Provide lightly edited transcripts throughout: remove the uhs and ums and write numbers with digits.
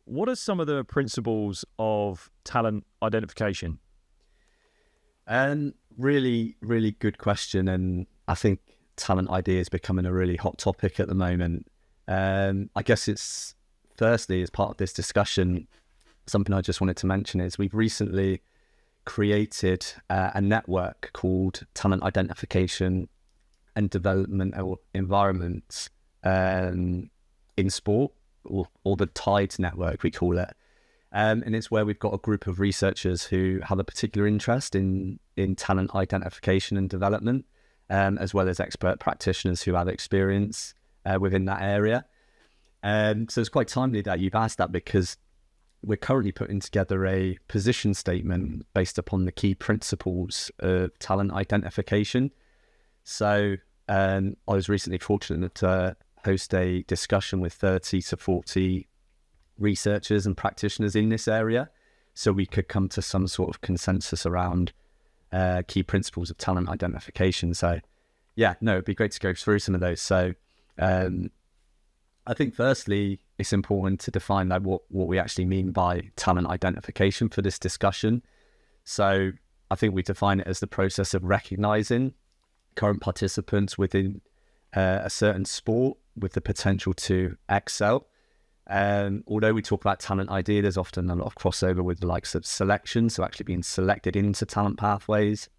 what are some of the principles of talent identification? Really, really good question. And I think talent ID is becoming a really hot topic at the moment. I guess it's firstly, as part of this discussion, something I just wanted to mention is we've recently created a network called Talent Identification and Developmental Environments in sport, or the TIDES network, we call it. And it's where we've got a group of researchers who have a particular interest in talent identification and development, as well as expert practitioners who have experience within that area. So it's quite timely that you've asked that, because we're currently putting together a position statement based upon the key principles of talent identification. So I was recently fortunate to host a discussion with 30 to 40 researchers and practitioners in this area, so we could come to some sort of consensus around key principles of talent identification. So yeah, no, it'd be great to go through some of those. So I think firstly, it's important to define like what we actually mean by talent identification for this discussion. So I think we define it as the process of recognizing current participants within a certain sport with the potential to excel. Although we talk about talent ID, there's often a lot of crossover with the likes of selection, so actually being selected into talent pathways,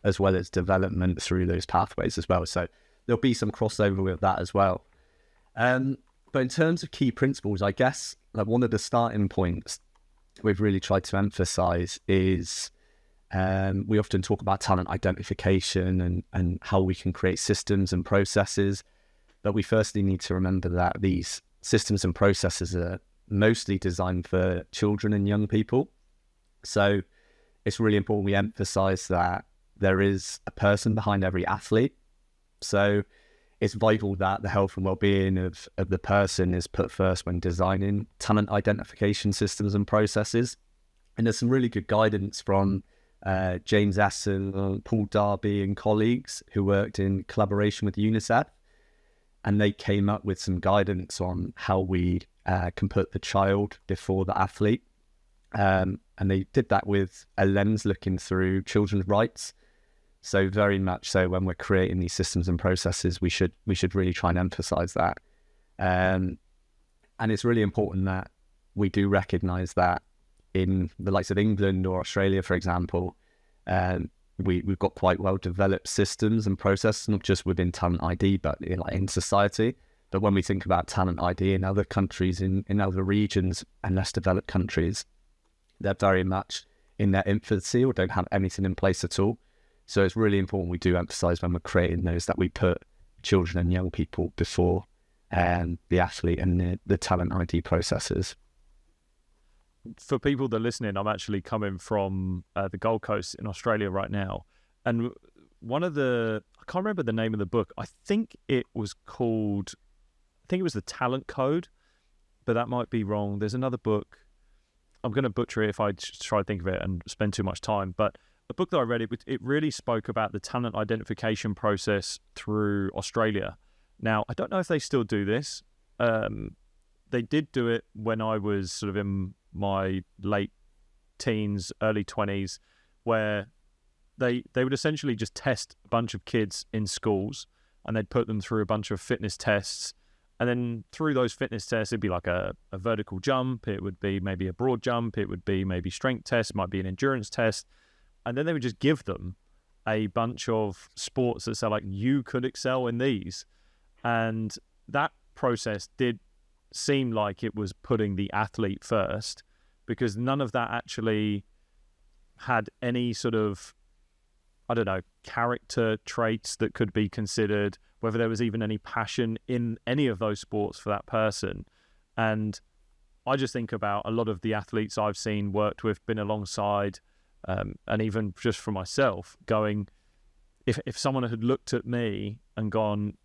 as well as development through those pathways as well. So there'll be some crossover with that as well. But in terms of key principles, I guess like one of the starting points we've really tried to emphasize is we often talk about talent identification and how we can create systems and processes, but we firstly need to remember that these systems and processes are mostly designed for children and young people. So it's really important we emphasize that there is a person behind every athlete. So it's vital that the health and well-being of the person is put first when designing talent identification systems and processes. And there's some really good guidance from James Essen, Paul Darby and colleagues who worked in collaboration with UNICEF. And they came up with some guidance on how we can put the child before the athlete. And they did that with a lens looking through children's rights. So very much so when we're creating these systems and processes, we should really try and emphasize that. And it's really important that we do recognize that in the likes of England or Australia, for example, we've got quite well developed systems and processes, not just within talent ID, but in society. But when we think about talent ID in other countries, in other regions and less developed countries, they're very much in their infancy or don't have anything in place at all. So it's really important we do emphasize when we're creating those that we put children and young people before the athlete and the talent ID processes. For people that are listening, I'm actually coming from the Gold Coast in Australia right now. And I can't remember the name of the book. I think it was The Talent Code, but that might be wrong. There's another book. I'm going to butcher it if I try to think of it and spend too much time. But the book that I read, it really spoke about the talent identification process through Australia. Now, I don't know if they still do this. They did do it when I was sort of in my late teens, early 20s, where they would essentially just test a bunch of kids in schools, and they'd put them through a bunch of fitness tests. And then through those fitness tests, it'd be like a vertical jump. It would be maybe a broad jump. It would be maybe strength test. It might be an endurance test. And then they would just give them a bunch of sports that say, like, you could excel in these. And that process did seem like it was putting the athlete first, because none of that actually had any sort of, I don't know, character traits that could be considered, whether there was even any passion in any of those sports for that person. And I just think about a lot of the athletes I've seen, worked with, been alongside, and even just for myself, going, if someone had looked at me and gone,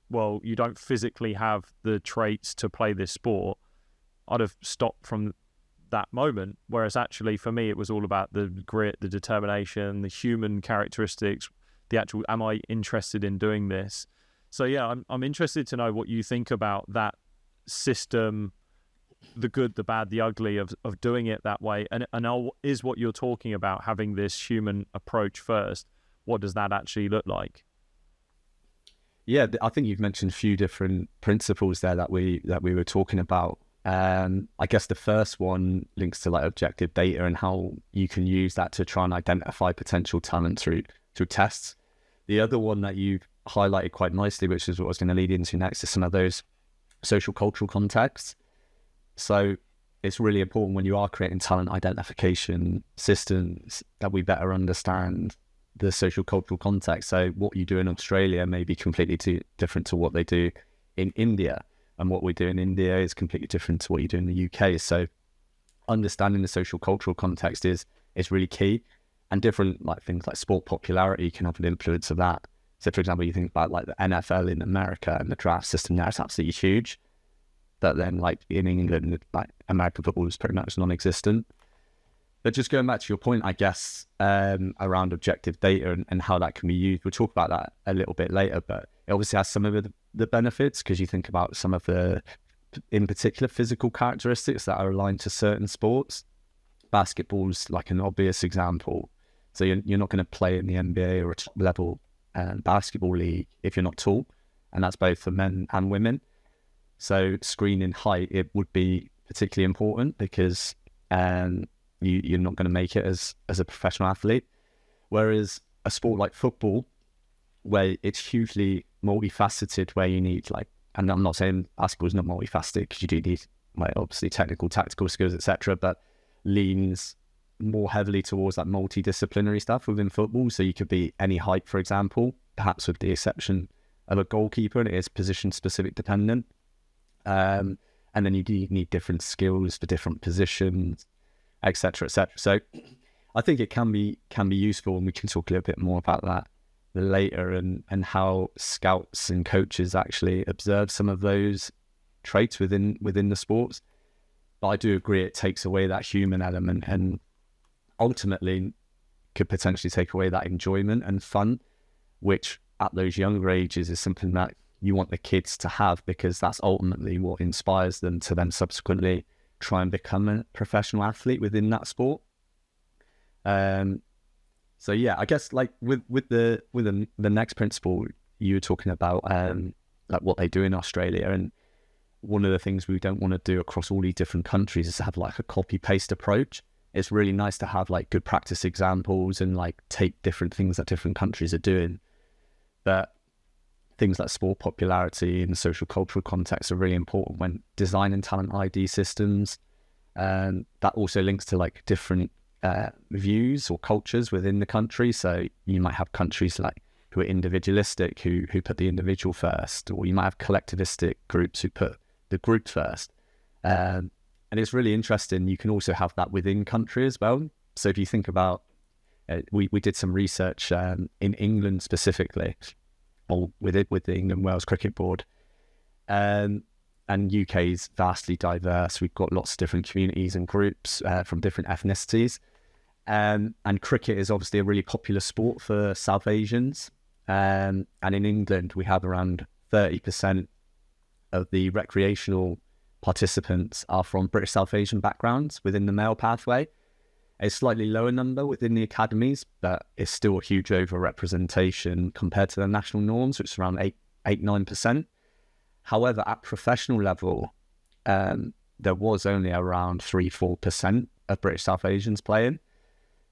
well, you don't physically have the traits to play this sport, I'd have stopped from that moment. Whereas actually for me, it was all about the grit, the determination, the human characteristics, the actual, am I interested in doing this? So yeah, I'm interested to know what you think about that system the good, the bad, the ugly of doing it that way, and is what you're talking about, having this human approach first, what does that actually look like? Yeah, I think you've mentioned a few different principles there that we were talking about. I guess the first one links to like objective data and how you can use that to try and identify potential talent through tests. The other one that you've highlighted quite nicely, which is what I was going to lead into next, is some of those social cultural contexts. So it's really important when you are creating talent identification systems that we better understand the social cultural context. So what you do in Australia may be completely different to what they do in India, and what we do in India is completely different to what you do in the UK. So understanding the social cultural context is really key, and different like things like sport popularity can have an influence of that. So for example, you think about like the NFL in America and the draft system there, it's absolutely huge. But then like in England, like American football is pretty much non-existent. But just going back to your point, I guess, around objective data and how that can be used, we'll talk about that a little bit later, but it obviously has some of the benefits, because you think about some of the, in particular, physical characteristics that are aligned to certain sports. Basketball's like an obvious example. So you're not going to play in the NBA or a top level basketball league if you're not tall, and that's both for men and women. So screening height, it would be particularly important, because you're not going to make it as a professional athlete. Whereas a sport like football, where it's hugely multifaceted, where you need like, and I'm not saying basketball is not multifaceted, because you do need like obviously technical, tactical skills, etc., but leans more heavily towards that multidisciplinary stuff within football. So you could be any height, for example, perhaps with the exception of a goalkeeper, and it is position specific dependent. And then you do need different skills for different positions, etc., etc. So I think it can be useful, and we can talk a little bit more about that later, and how scouts and coaches actually observe some of those traits within the sports. But I do agree it takes away that human element, and ultimately could potentially take away that enjoyment and fun, which at those younger ages is something that you want the kids to have, because that's ultimately what inspires them to then subsequently try and become a professional athlete within that sport. So yeah, I guess like with the next principle you were talking about, like what they do in Australia, and one of the things we don't want to do across all these different countries is have like a copy paste approach. It's really nice to have like good practice examples and like take different things that different countries are doing, but things like sport popularity and social cultural context are really important when designing talent ID systems. That also links to like different views or cultures within the country. So you might have countries like who are individualistic, who put the individual first, or you might have collectivistic groups who put the group first. And it's really interesting. You can also have that within country as well. So if you think about, we did some research in England specifically, or with the England Wales Cricket Board, and UK is vastly diverse. We've got lots of different communities and groups from different ethnicities, and cricket is obviously a really popular sport for South Asians, and in England we have around 30% of the recreational participants are from British South Asian backgrounds within the male pathway. A slightly lower number within the academies, but it's still a huge overrepresentation compared to the national norms, which is around 8-9%. However, at professional level, there was only around 3-4% of British South Asians playing.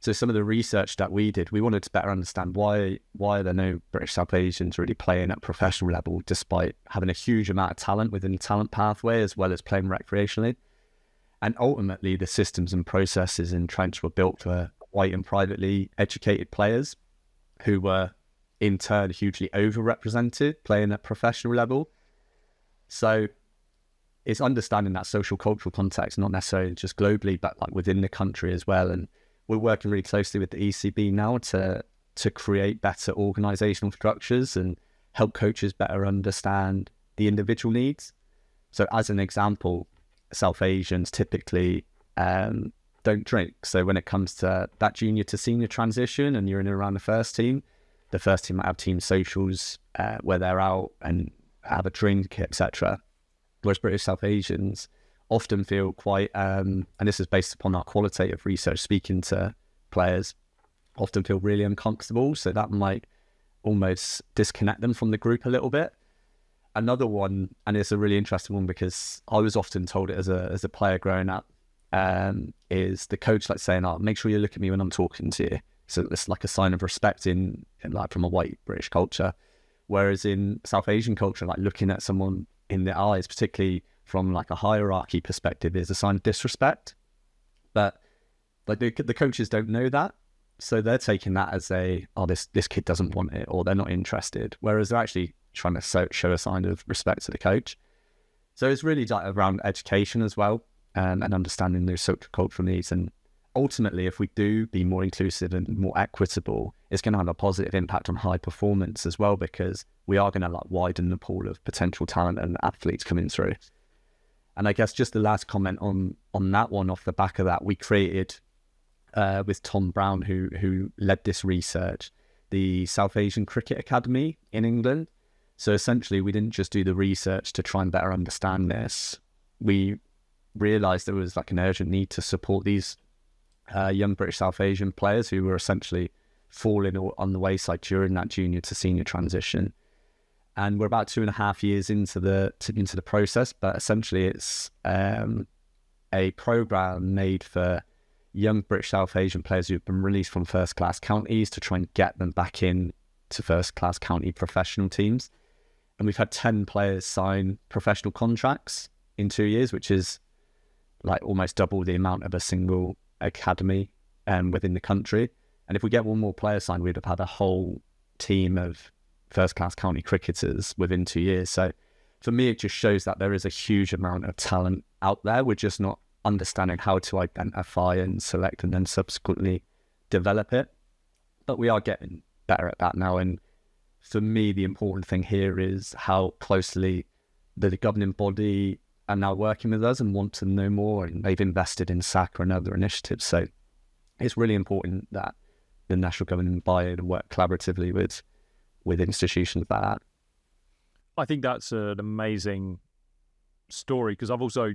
So some of the research that we did, we wanted to better understand why are there no British South Asians really playing at professional level, despite having a huge amount of talent within the talent pathway, as well as playing recreationally. And ultimately, the systems and processes in Trench were built for white and privately educated players who were, in turn, hugely overrepresented playing at professional level. So it's understanding that social cultural context, not necessarily just globally, but like within the country as well. And we're working really closely with the ECB now to create better organisational structures and help coaches better understand the individual needs. So as an example, South Asians typically don't drink. So when it comes to that junior to senior transition and you're in and around the first team might have team socials where they're out and have a drink, etc. Whereas British South Asians often feel quite, and this is based upon our qualitative research, speaking to players, often feel really uncomfortable. So that might almost disconnect them from the group a little bit. Another one, and it's a really interesting one because I was often told it as a player growing up, is the coach like saying, "Oh, make sure you look at me when I'm talking to you." So it's like a sign of respect in like from a white British culture. Whereas in South Asian culture, like looking at someone in the eyes, particularly from like a hierarchy perspective, is a sign of disrespect. But like the coaches don't know that. So they're taking that as this kid doesn't want it, or they're not interested. Whereas they're actually trying to show a sign of respect to the coach. So it's really like around education as well, and understanding those social cultural needs. And ultimately, if we do be more inclusive and more equitable, it's going to have a positive impact on high performance as well, because we are going to like widen the pool of potential talent and athletes coming through. And I guess just the last comment on that one, off the back of that, we created with Tom Brown, who led this research, the South Asian Cricket Academy in England. So essentially, we didn't just do the research to try and better understand this. We realised there was like an urgent need to support these young British South Asian players who were essentially falling on the wayside during that junior to senior transition. And we're about 2.5 years into the process, but essentially it's a program made for young British South Asian players who've been released from first class counties to try and get them back in to first class county professional teams. And we've had 10 players sign professional contracts in 2 years, which is like almost double the amount of a single academy within the country. And if we get one more player signed, we'd have had a whole team of first class county cricketers within 2 years. So for me, it just shows that there is a huge amount of talent out there. We're just not understanding how to identify and select and then subsequently develop it. But we are getting better at that now. And for me, the important thing here is how closely the governing body are now working with us and want to know more, and they've invested in SAC and other initiatives. So it's really important that the national government buy in and work collaboratively with institutions like that. I think that's an amazing story, because I've also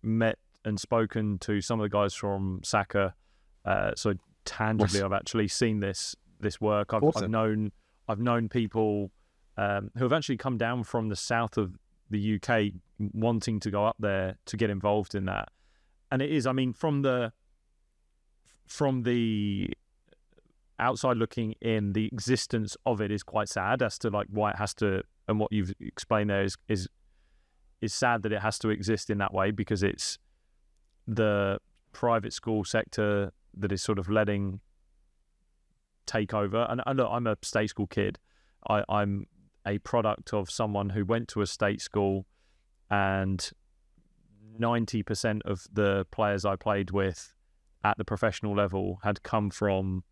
met and spoken to some of the guys from SACA. So tangibly, I've actually seen this work. I've known people who have actually come down from the south of the UK wanting to go up there to get involved in that. And it is, I mean, from the outside looking in, the existence of it is quite sad as to like why it has to, and what you've explained there is sad that it has to exist in that way, because it's the private school sector that is sort of letting take over. And look, I'm a state school kid. I'm a product of someone who went to a state school, and 90% of the players I played with at the professional level had come from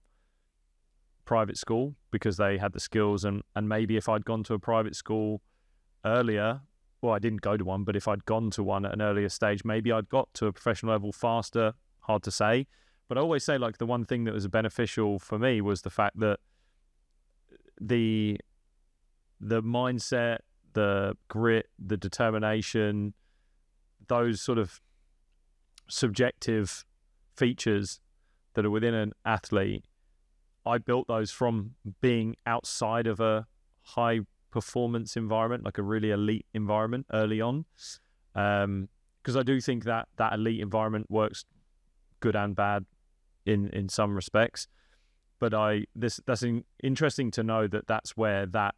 private school because they had the skills. And maybe if I'd gone to a private school earlier, well, I didn't go to one, but if I'd gone to one at an earlier stage, maybe I'd got to a professional level faster. Hard to say. But I always say, like, the one thing that was beneficial for me was the fact that the mindset, the grit, the determination, those sort of subjective features that are within an athlete, I built those from being outside of a high performance environment, like a really elite environment early on. Because I do think that elite environment works good and bad in some respects. But that's interesting to know that that's where that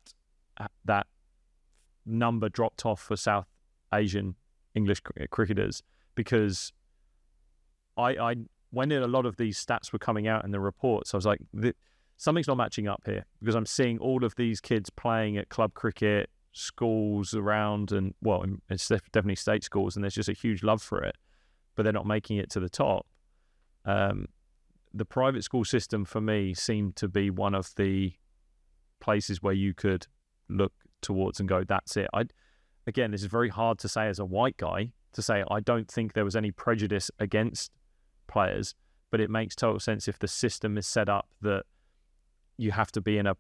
number dropped off for South Asian English cricketers, because I when a lot of these stats were coming out in the reports, I was like, something's not matching up here, because I'm seeing all of these kids playing at club cricket, schools around, and well, it's definitely state schools, and there's just a huge love for it, but they're not making it to the top. The private school system for me seemed to be one of the places where you could look towards and go, that's it. Again, this is very hard to say as a white guy, to say I don't think there was any prejudice against players, but it makes total sense if the system is set up that you have to be in a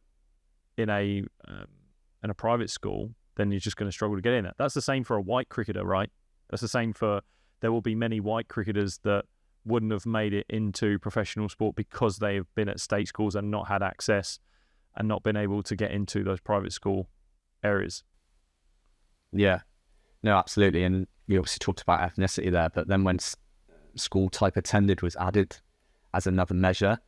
private school, then you're just going to struggle to get in it. That's the same for a white cricketer, right? That's the same for, there will be many white cricketers that wouldn't have made it into professional sport because they've been at state schools and not had access and not been able to get into those private school areas. Yeah, no, absolutely. And we obviously talked about ethnicity there, but then when school type attended was added as another measure,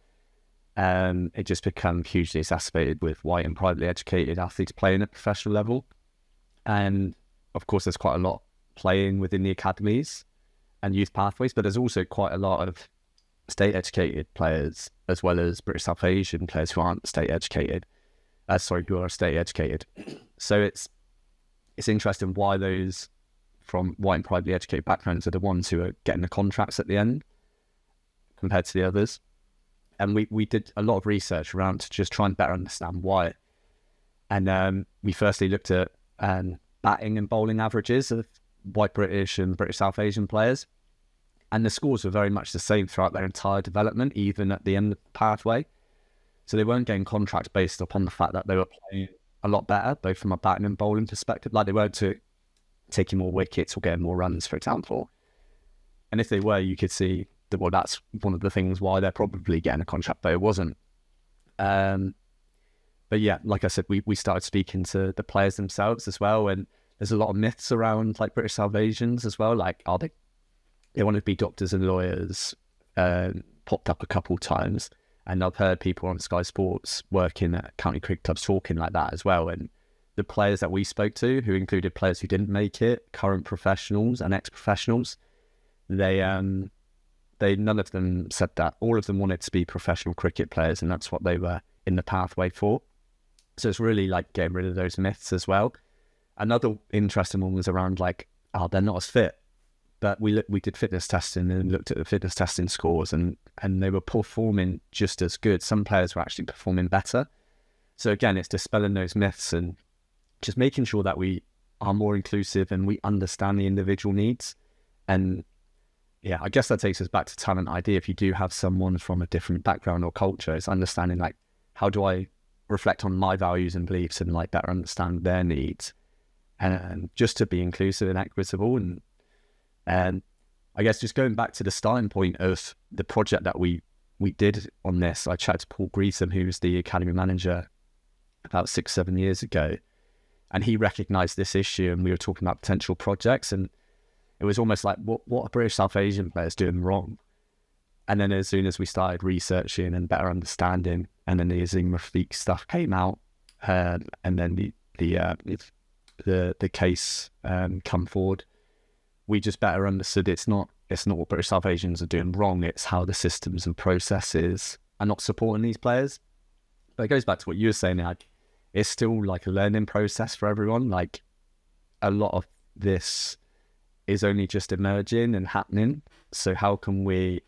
it just became hugely exacerbated with white and privately educated athletes playing at professional level. And of course, there's quite a lot playing within the academies and youth pathways, but there's also quite a lot of state educated players as well as British South Asian players who aren't state educated. Who are state educated. So it's interesting why those from white and privately educated backgrounds are the ones who are getting the contracts at the end compared to the others. And we did a lot of research around to just try and better understand why. And we firstly looked at batting and bowling averages of white British and British South Asian players. And the scores were very much the same throughout their entire development, even at the end of the pathway. So they weren't getting contracts based upon the fact that they were playing a lot better, both from a batting and bowling perspective. Like they weren't taking more wickets or getting more runs, for example. And if they were, you could see that, well, that's one of the things why they're probably getting a contract, but it wasn't. But yeah, like I said, we started speaking to the players themselves as well. And there's a lot of myths around like British South Asians as well. Like, they want to be doctors and lawyers, popped up a couple times. And I've heard people on Sky Sports working at county cricket clubs talking like that as well. And the players that we spoke to, who included players who didn't make it, current professionals and ex-professionals, they none of them said that. All of them wanted to be professional cricket players, and that's what they were in the pathway for. So it's really like getting rid of those myths as well. Another interesting one was around like, they're not as fit. But we did fitness testing and looked at the fitness testing scores, and they were performing just as good. Some players were actually performing better. So again, it's dispelling those myths and just making sure that we are more inclusive and we understand the individual needs. And yeah, I guess that takes us back to talent ID. If you do have someone from a different background or culture, it's understanding like, how do I reflect on my values and beliefs and like better understand their needs, and just to be inclusive and equitable. And I guess just going back to the starting point of the project that we did on this, I chatted to Paul Greetham, who was the academy manager about 6-7 years ago, and he recognised this issue, and we were talking about potential projects, and it was almost like, what are British South Asian players doing wrong? And then as soon as we started researching and better understanding, and then the Azim Rafiq stuff came out, and then the case come forward, we just better understood it's not what British South Asians are doing wrong, it's how the systems and processes are not supporting these players. But it goes back to what you were saying, like, it's still like a learning process for everyone. Like, a lot of this is only just emerging and happening. So how can we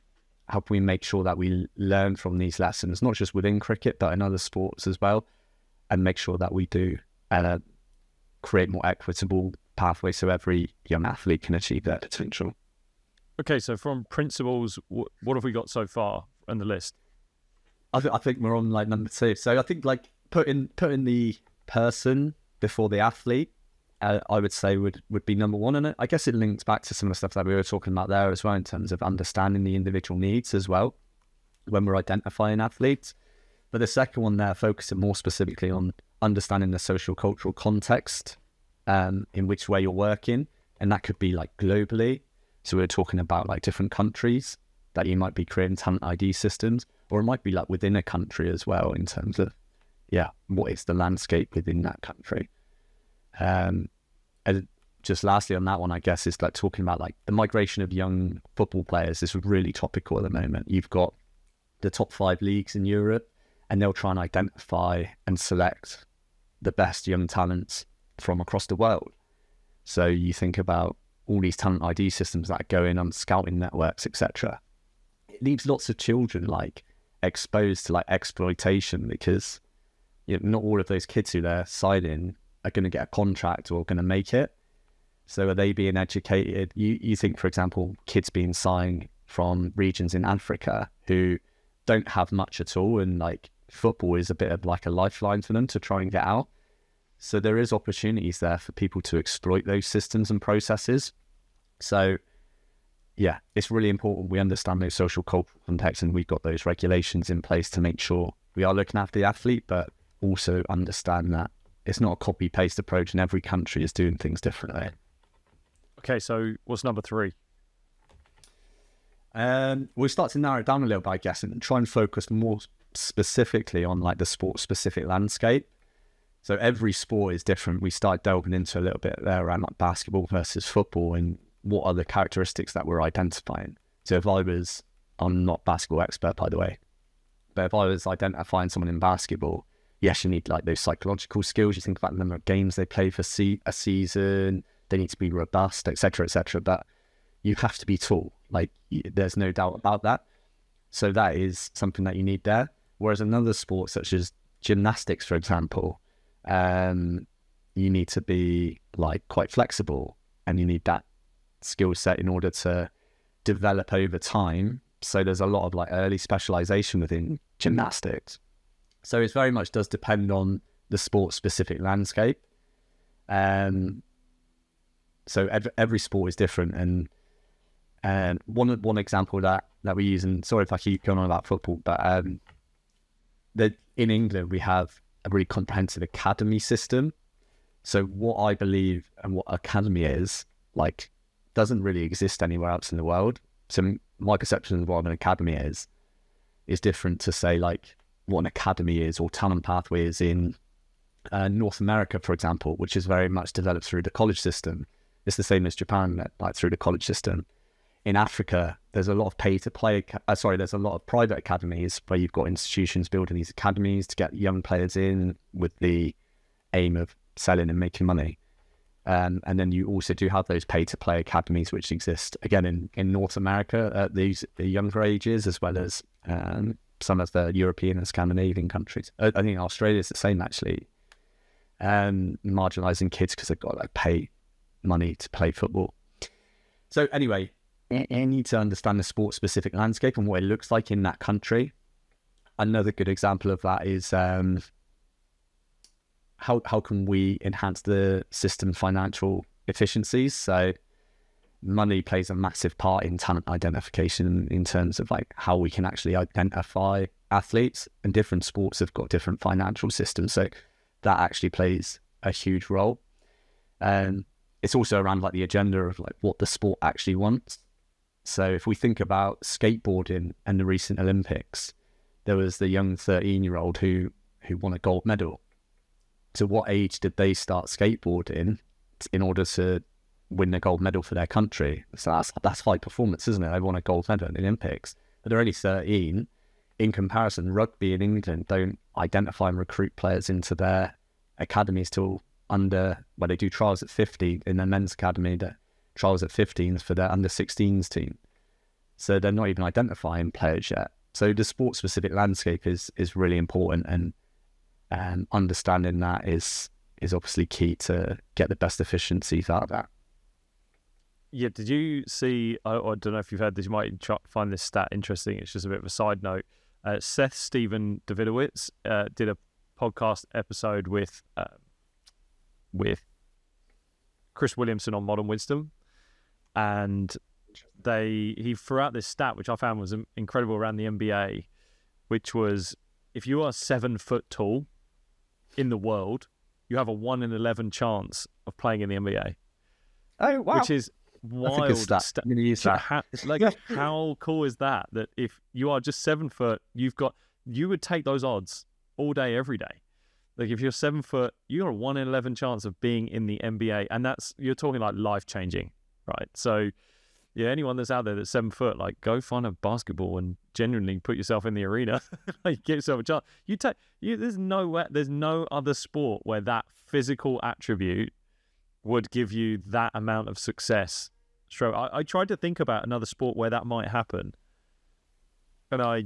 make sure that we learn from these lessons, not just within cricket, but in other sports as well, and make sure that we do create more equitable pathway so every young athlete can achieve their potential. Okay, so from principles, what have we got so far on the list? I think we're on like number 2. So I think like putting the person before the athlete, I would say would be number 1. And I guess it links back to some of the stuff that we were talking about there as well, in terms of understanding the individual needs as well when we're identifying athletes. But the second one there, focusing more specifically on understanding the social cultural context in which way you're working, and that could be like globally. So we're talking about like different countries that you might be creating talent ID systems, or it might be like within a country as well, in terms of what is the landscape within that country. And just lastly on that one, I guess, is like talking about like the migration of young football players is really topical at the moment. You've got the top 5 leagues in Europe, and they'll try and identify and select the best young talents from across the world. So you think about all these talent ID systems that are going on, scouting networks, etc. It leaves lots of children like exposed to like exploitation, because not all of those kids who they're signing are going to get a contract or going to make it. So are they being educated? You think, for example, kids being signed from regions in Africa who don't have much at all, and like football is a bit of like a lifeline for them to try and get out. So there is opportunities there for people to exploit those systems and processes. So yeah, it's really important we understand those social cultural contexts, and we've got those regulations in place to make sure we are looking after the athlete, but also understand that it's not a copy-paste approach and every country is doing things differently. Okay, so what's number 3? We'll start to narrow it down a little bit, I guess, and try and focus more specifically on like the sport-specific landscape. So every sport is different. We start delving into a little bit there around like basketball versus football and what are the characteristics that we're identifying. So I'm not a basketball expert, by the way, but if I was identifying someone in basketball, yes, you need like those psychological skills. You think about the number of games they play for a season, they need to be robust, etc., etc. But you have to be tall. Like there's no doubt about that. So that is something that you need there. Whereas another sport such as gymnastics, for example, you need to be like quite flexible, and you need that skill set in order to develop over time. So there's a lot of like early specialization within gymnastics. So it very much does depend on the sport specific landscape. So every sport is different, and one example that we use, and sorry if I keep going on about football, but that in England we have a really comprehensive academy system. So what I believe and what academy is like doesn't really exist anywhere else in the world. So my perception of what an academy is different to say like what an academy is or talent pathway is in North America, for example, which is very much developed through the college system. It's the same as Japan, like through the college system. In Africa, there's a lot of there's a lot of private academies where you've got institutions building these academies to get young players in with the aim of selling and making money. And then you also do have those pay-to-play academies which exist, again, in North America at the younger ages, as well as some of the European and Scandinavian countries. I think Australia is the same, actually, marginalising kids because they've got to like pay money to play football. So anyway, you need to understand the sport-specific landscape and what it looks like in that country. Another good example of that is how can we enhance the system's financial efficiencies? So money plays a massive part in talent identification in terms of like how we can actually identify athletes, and different sports have got different financial systems. So that actually plays a huge role. And it's also around like the agenda of like what the sport actually wants. So if we think about skateboarding and the recent Olympics, there was the young 13-year-old who won a gold medal. So what age did they start skateboarding in order to win the gold medal for their country? So that's high performance, isn't it? They won a gold medal in the Olympics, but they're only 13. In comparison, rugby in England don't identify and recruit players into their academies till where they do trials at 50 in their men's academy, the trials at 15 for their under 16s team. So they're not even identifying players yet. So the sport specific landscape is really important, and understanding that is obviously key to get the best efficiencies out of that. Yeah, did you see, I don't know if you've heard this, you might find this stat interesting, it's just a bit of a side note. Seth Steven Davidowitz did a podcast episode with Chris Williamson on Modern Wisdom, and he threw out this stat which I found was incredible around the NBA, which was if you are 7 foot tall in the world, you have a 1 in 11 chance of playing in the NBA. Oh wow! Which is wild. That's a good stat. I'm going to use that. How cool is that? That if you are just 7 foot, you would take those odds all day, every day. Like if you're 7 foot, you got a 1 in 11 chance of being in the NBA, and you're talking like life changing, right? So yeah, anyone that's out there that's 7 foot, like go find a basketball and genuinely put yourself in the arena, like get yourself a chance. There's no other sport where that physical attribute would give you that amount of success. I tried to think about another sport where that might happen, and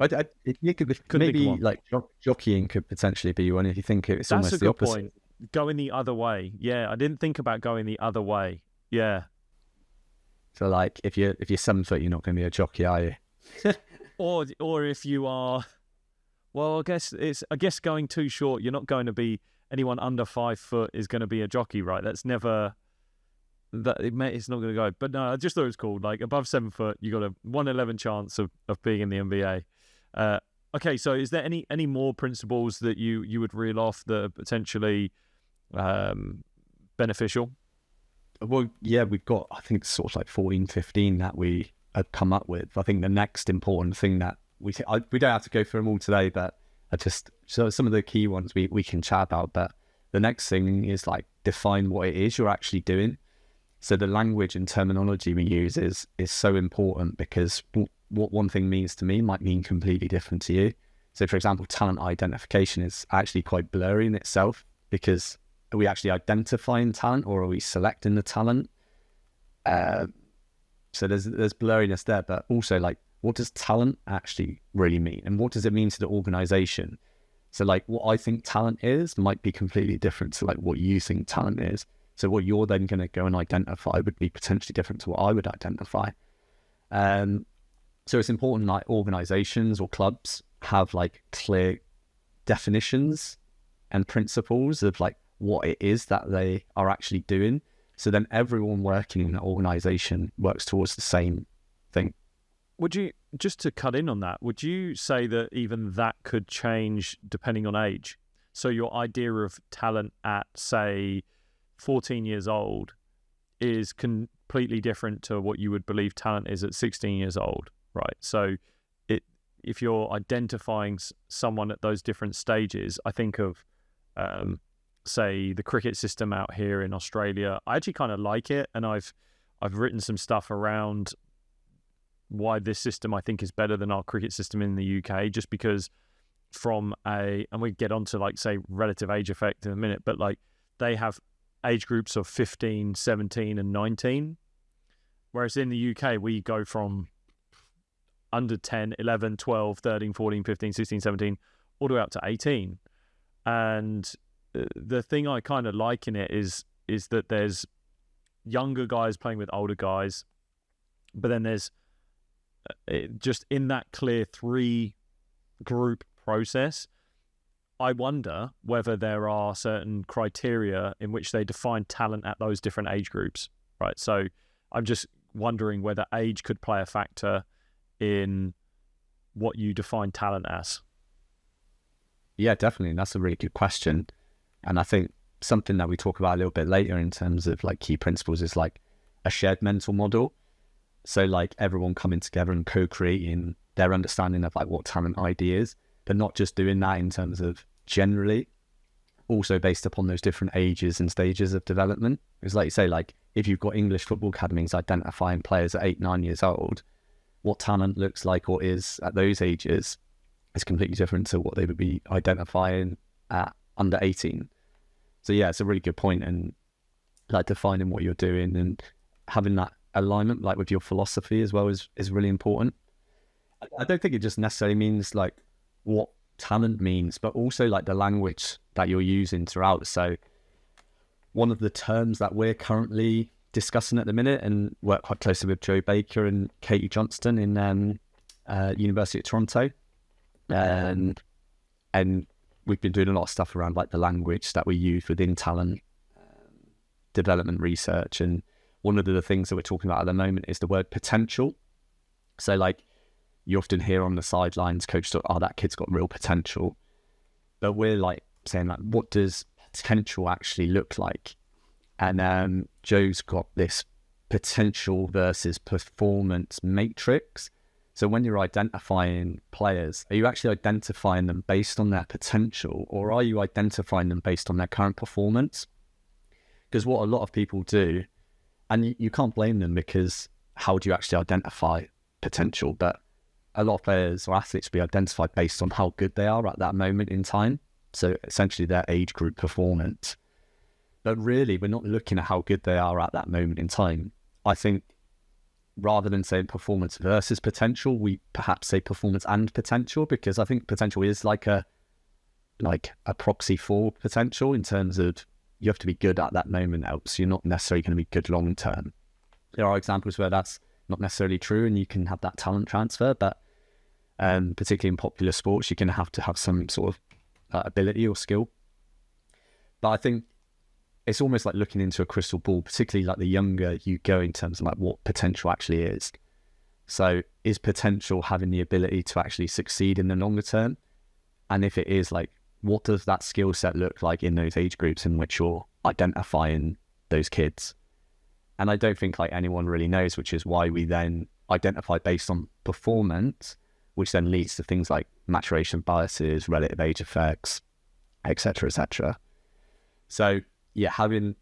maybe like jockeying could potentially be one if you think it's almost the opposite. Point. Going the other way, yeah. I didn't think about going the other way, yeah. So like if you're 7 foot, you're not going to be a jockey, are you? or if you are, well, I guess going too short, you're not going to be anyone under 5 foot is going to be a jockey, right? That's never. that it's not going to go. But no, I just thought it was cool. Like above 7 foot, you got a 1/11 chance of being in the NBA. Okay, so is there any more principles that you would reel off that are potentially beneficial? Well, yeah, we've got, I think, sort of like 14, 15 that we have come up with. I think the next important thing that we don't have to go through them all today, but so some of the key ones we can chat about. But the next thing is like define what it is you're actually doing. So the language and terminology we use is so important, because what one thing means to me might mean completely different to you. So for example, talent identification is actually quite blurry in itself, because are we actually identifying talent or are we selecting the talent? So there's blurriness there, but also like, what does talent actually really mean? And what does it mean to the organization? So like what I think talent is might be completely different to like what you think talent is. So what you're then going to go and identify would be potentially different to what I would identify. So it's important like organizations or clubs have like clear definitions and principles of like what it is that they are actually doing. So then everyone working in that organization works towards the same thing. Would you, just to cut in on that, would you say that even that could change depending on age? So your idea of talent at, say, 14 years old is completely different to what you would believe talent is at 16 years old, right? So if you're identifying someone at those different stages, I think of, say, the cricket system out here in Australia. I actually kind of like it, and I've written some stuff around why this system I think is better than our cricket system in the UK, just because and we get onto like, say, relative age effect in a minute, but like they have age groups of 15, 17 and 19, whereas in the UK we go from under 10, 11, 12, 13, 14, 15, 16, 17 all the way up to 18. And the thing I kind of like in it is that there's younger guys playing with older guys, but then there's just in that clear 3 group process. I wonder whether there are certain criteria in which they define talent at those different age groups, right? So I'm just wondering whether age could play a factor in what you define talent as. Yeah, definitely. And that's a really good question. And I think something that we talk about a little bit later in terms of like key principles is like a shared mental model. So like everyone coming together and co-creating their understanding of like what talent ID is, but not just doing that in terms of generally, also based upon those different ages and stages of development. Because like you say, like if you've got English football academies identifying players at 8, 9 years old, what talent looks like or is at those ages is completely different to what they would be identifying at under 18. So yeah, it's a really good point, and like defining what you're doing and having that alignment like with your philosophy as well is really important. I don't think it just necessarily means like what talent means, but also like the language that you're using throughout. So one of the terms that we're currently discussing at the minute and work quite closely with Joe Baker and Katie Johnston in University of Toronto, and we've been doing a lot of stuff around like the language that we use within talent development research. And one of the things that we're talking about at the moment is the word potential. So like you often hear on the sidelines, coach talk, oh, that kid's got real potential. But we're like saying like, what does potential actually look like? And Joe's got this potential versus performance matrix. So when you're identifying players, are you actually identifying them based on their potential, or are you identifying them based on their current performance? Because what a lot of people do, and you can't blame them, because how do you actually identify potential? But a lot of players or athletes will be identified based on how good they are at that moment in time. So essentially their age group performance. But really, we're not looking at how good they are at that moment in time. I think rather than saying performance versus potential, we perhaps say performance and potential, because I think potential is like a proxy for potential in terms of you have to be good at that moment, else you're not necessarily going to be good long term. There are examples where that's not necessarily true and you can have that talent transfer, but particularly in popular sports, you're going to have some sort of ability or skill. But I think it's almost like looking into a crystal ball, particularly like the younger you go in terms of like what potential actually is. So is potential having the ability to actually succeed in the longer term? And if it is, like, what does that skill set look like in those age groups in which you're identifying those kids? And I don't think like anyone really knows, which is why we then identify based on performance, which then leads to things like maturation biases, relative age effects, etc., etc. So yeah, having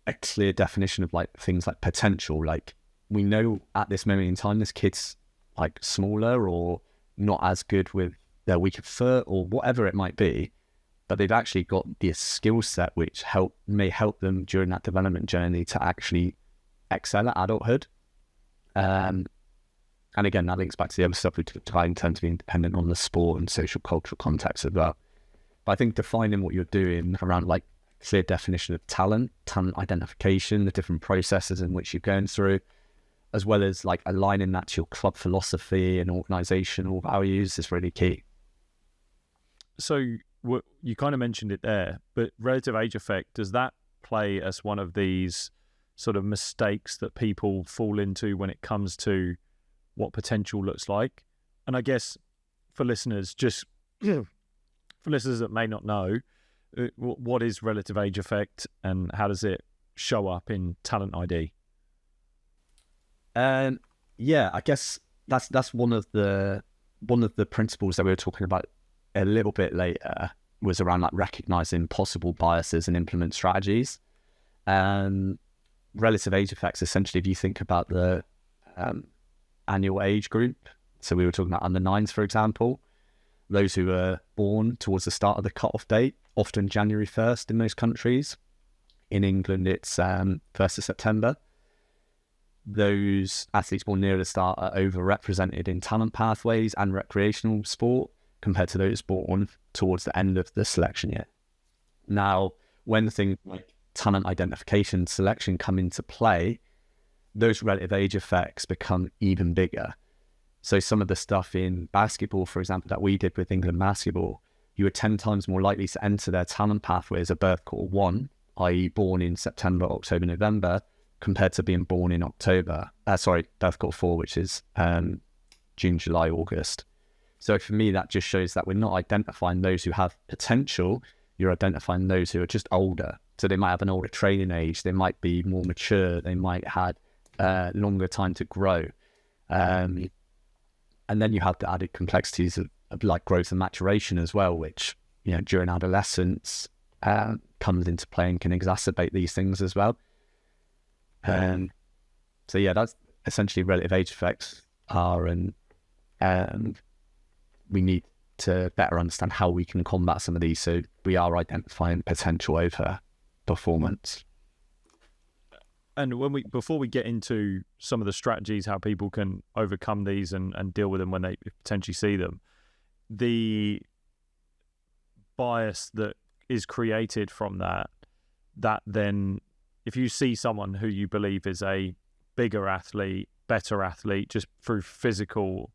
a clear definition of like things like potential, like we know at this moment in time this kid's like smaller or not as good with their weaker foot or whatever it might be, but they've actually got this skill set which may help them during that development journey to actually excel at adulthood. And again, that links back to the other stuff we talked about in terms of being dependent on the sport and social cultural context as well. But I think defining what you're doing around like clear definition of talent identification, the different processes in which you're going through, as well as like aligning that to your club philosophy and organizational values is really key. So you kind of mentioned it there, but relative age effect, does that play as one of these sort of mistakes that people fall into when it comes to what potential looks like? And I guess for listeners, just for listeners that may not know, what is relative age effect and how does it show up in talent ID? Yeah, I guess that's one of the principles that we were talking about a little bit later, was around like recognizing possible biases and implement strategies. Relative age effects, essentially, if you think about the annual age group, so we were talking about under 9s, for example, those who were born towards the start of the cutoff date, often January 1st in most countries. In England, it's 1st of September. Those athletes born near the start are overrepresented in talent pathways and recreational sport compared to those born towards the end of the selection year. Now, when things like talent identification and selection come into play, those relative age effects become even bigger. So some of the stuff in basketball, for example, that we did with England basketball, you were 10 times more likely to enter their talent pathway as a birth quarter 1, i.e. born in September, October, November, compared to being born in birth quarter 4, which is June, July, August. So for me, that just shows that we're not identifying those who have potential, you're identifying those who are just older. So they might have an older training age, they might be more mature, they might have longer time to grow. And then you have the added complexities of like growth and maturation as well, which, you know, during adolescence comes into play and can exacerbate these things as well. So yeah, that's essentially relative age effects are, and we need to better understand how we can combat some of these, so we are identifying potential over performance. And before we get into some of the strategies, how people can overcome these and deal with them when they potentially see them, the bias that is created from that then, if you see someone who you believe is a bigger athlete, better athlete, just through physical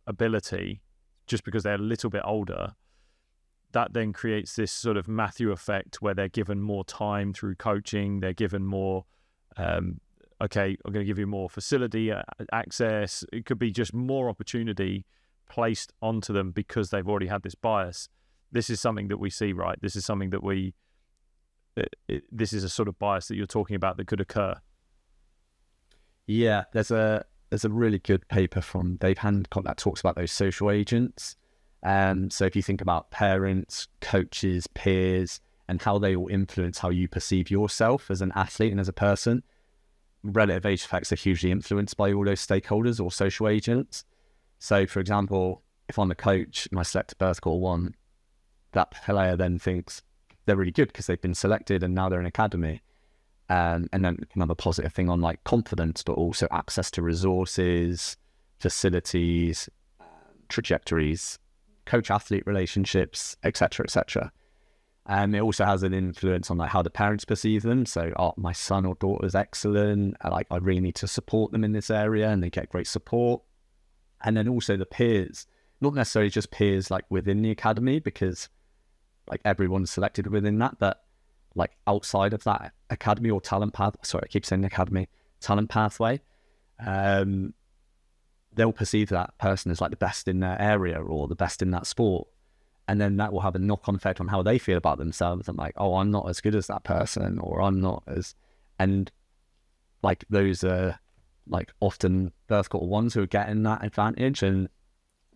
ability, just because they're a little bit older, that then creates this sort of Matthew effect where they're given more time through coaching, they're given more, okay, I'm going to give you more facility access. It could be just more opportunity placed onto them because they've already had this bias. This is something that we see, right? This is something that this is a sort of bias that you're talking about that could occur. Yeah, there's a really good paper from Dave Hancock that talks about those social agents. So if you think about parents, coaches, peers, and how they will influence how you perceive yourself as an athlete and as a person, relative age effects are hugely influenced by all those stakeholders or social agents. So for example, if I'm a coach and I select a birth quarter 1, that player then thinks they're really good because they've been selected and now they're in academy. And then another positive thing on like confidence, but also access to resources, facilities, trajectories, coach-athlete relationships, etc., etc. And it also has an influence on like how the parents perceive them. So, my son or daughter is excellent, and like I really need to support them in this area, and they get great support. And then also the peers, not necessarily just peers like within the academy, because like everyone's selected within that, but like outside of that academy or talent path. Sorry, I keep saying academy, talent pathway. They'll perceive that person as like the best in their area or the best in that sport. And then that will have a knock-on effect on how they feel about themselves. I'm like, oh, I'm not as good as that person, or I'm not as... And like those are like often birth quarter ones who are getting that advantage and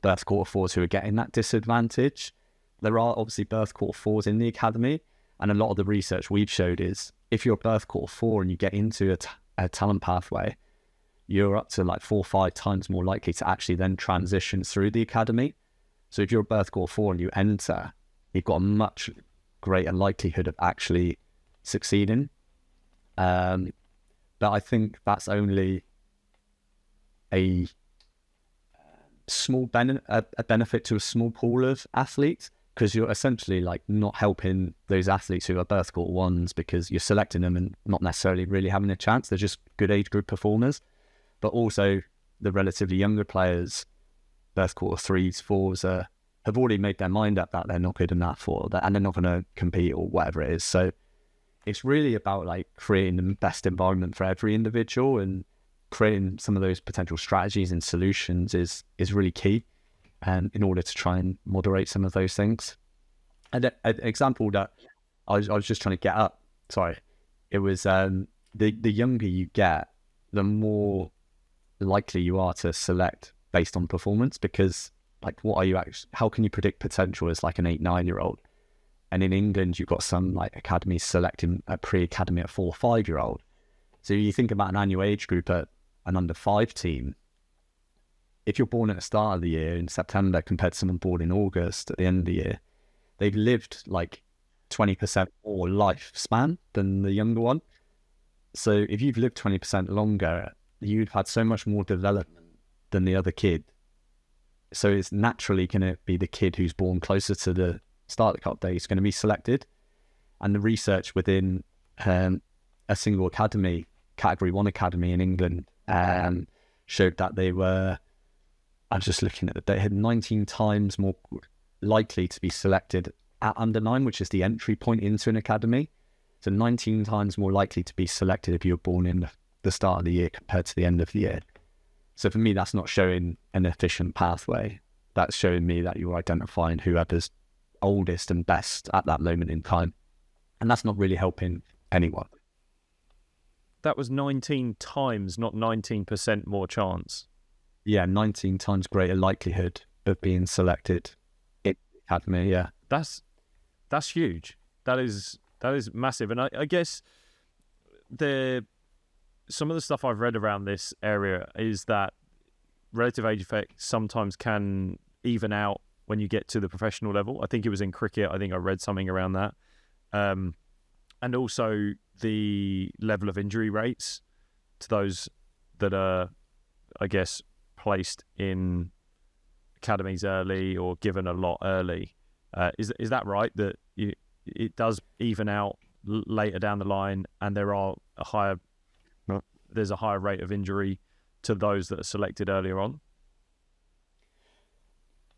birth quarter fours who are getting that disadvantage. There are obviously birth quarter fours in the academy. And a lot of the research we've showed is if you're a birth quarter four and you get into a talent pathway, you're up to like 4 or 5 times more likely to actually then transition through the academy. So if you're a birth quarter four and you enter, you've got a much greater likelihood of actually succeeding. But I think that's only a small benefit to a small pool of athletes, because you're essentially like not helping those athletes who are birth quarter ones because you're selecting them and not necessarily really having a chance. They're just good age group performers. But also the relatively younger players, birth quarter threes, fours, have already made their mind up that they're not good enough for that, and they're not going to compete or whatever it is. So it's really about like creating the best environment for every individual, and creating some of those potential strategies and solutions is really key, and in order to try and moderate some of those things. And an example that I was just trying to get up, sorry, it was the younger you get, the more likely you are to select based on performance, because like what are you actually, how can you predict potential as like an 8-9-year-old? And in England you've got some like academies selecting a pre-academy at 4 or 5-year-old. So you think about an annual age group at an under 5 team, if you're born at the start of the year in September compared to someone born in August at the end of the year, they've lived like 20% more lifespan than the younger one. So if you've lived 20% longer, you've had so much more development than the other kid. So it's naturally going to be the kid who's born closer to the start of the cut day is going to be selected. And the research within a single academy, Category 1 academy in England, showed that they were, I'm just looking at they had 19 times more likely to be selected at under 9, which is the entry point into an academy. So 19 times more likely to be selected if you were born in the start of the year compared to the end of the year. So for me, that's not showing an efficient pathway. That's showing me that you're identifying whoever's oldest and best at that moment in time. And that's not really helping anyone. That was 19 times, not 19% more chance. Yeah, 19 times greater likelihood of being selected in the academy, yeah. That's huge. That is massive. And I guess some of the stuff I've read around this area is that relative age effect sometimes can even out when you get to the professional level. I think it was in cricket. I think I read something around that. And also the level of injury rates to those that are, I guess, placed in academies early or given a lot early. Is that right? That it does even out later down the line, and there's a higher rate of injury to those that are selected earlier on?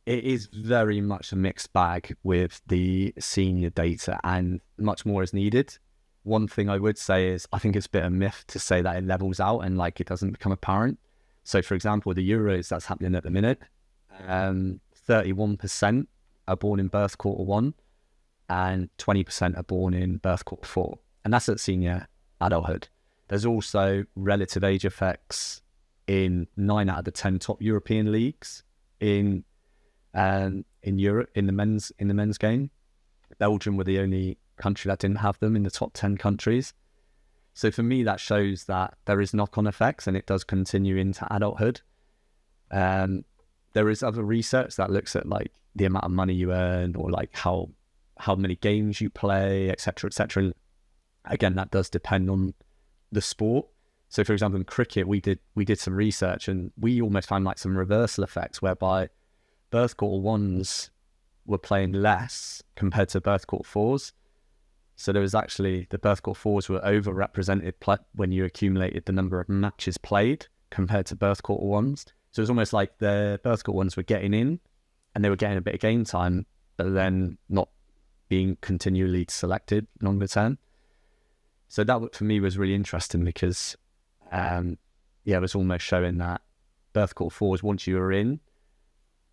It is very much a mixed bag with the senior data, and much more is needed. One thing I would say is I think it's a bit of a myth to say that it levels out and like it doesn't become apparent. So for example, the Euros that's happening at the minute, 31% are born in birth quarter 1 and 20% are born in birth quarter 4. And that's at senior adulthood. There's also relative age effects in 9 out of the 10 top European leagues in Europe in the men's game. Belgium were the only country that didn't have them in the top 10 countries. So for me, that shows that there is knock-on effects and it does continue into adulthood. There is other research that looks at like the amount of money you earn or like how many games you play, etc., etc. Again, that does depend on the sport. So for example, in cricket, we did some research and we almost found like some reversal effects whereby birth quarter 1s were playing less compared to birth quarter 4s. So there was actually, the birth quarter 4s were overrepresented when you accumulated the number of matches played compared to birth quarter 1s. So it was almost like the birth quarter 1s were getting in and they were getting a bit of game time, but then not being continually selected longer term. So that for me was really interesting because, it was almost showing that birth quarter 4 is once you were in,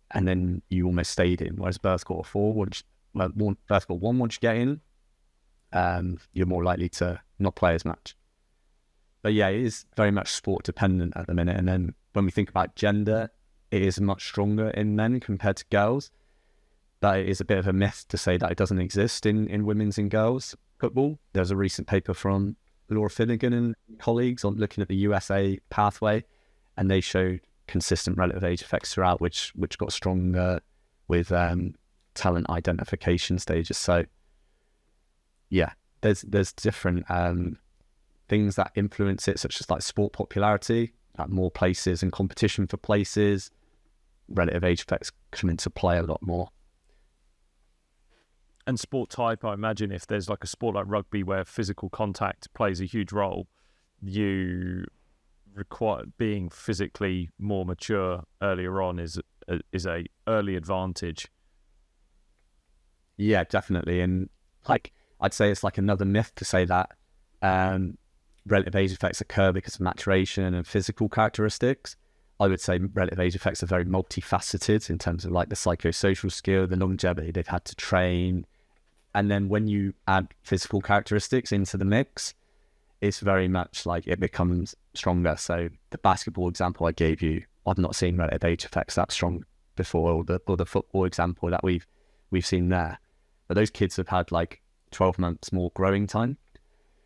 and then you almost stayed in. Whereas birth quarter 1, once you get in, you're more likely to not play as much. But yeah, it is very much sport dependent at the minute. And then when we think about gender, it is much stronger in men compared to girls. But it is a bit of a myth to say that it doesn't exist in women's and girls football. There's a recent paper from Laura Finnegan and colleagues on looking at the USA pathway, and they showed consistent relative age effects throughout, which got stronger with talent identification stages. So yeah, there's different things that influence it, such as like sport popularity, like more places and competition for places. Relative age effects come into play a lot more. And sport type, I imagine if there's like a sport like rugby where physical contact plays a huge role, you require being physically more mature earlier on is a early advantage. Yeah, definitely. And like I'd say it's like another myth to say that relative age effects occur because of maturation and physical characteristics. I would say relative age effects are very multifaceted in terms of like the psychosocial skill, the longevity they've had to train. And then when you add physical characteristics into the mix, it's very much like it becomes stronger. So the basketball example I gave you, I've not seen relative age effects that strong before, or the football example that we've seen there. But those kids have had like 12 months more growing time.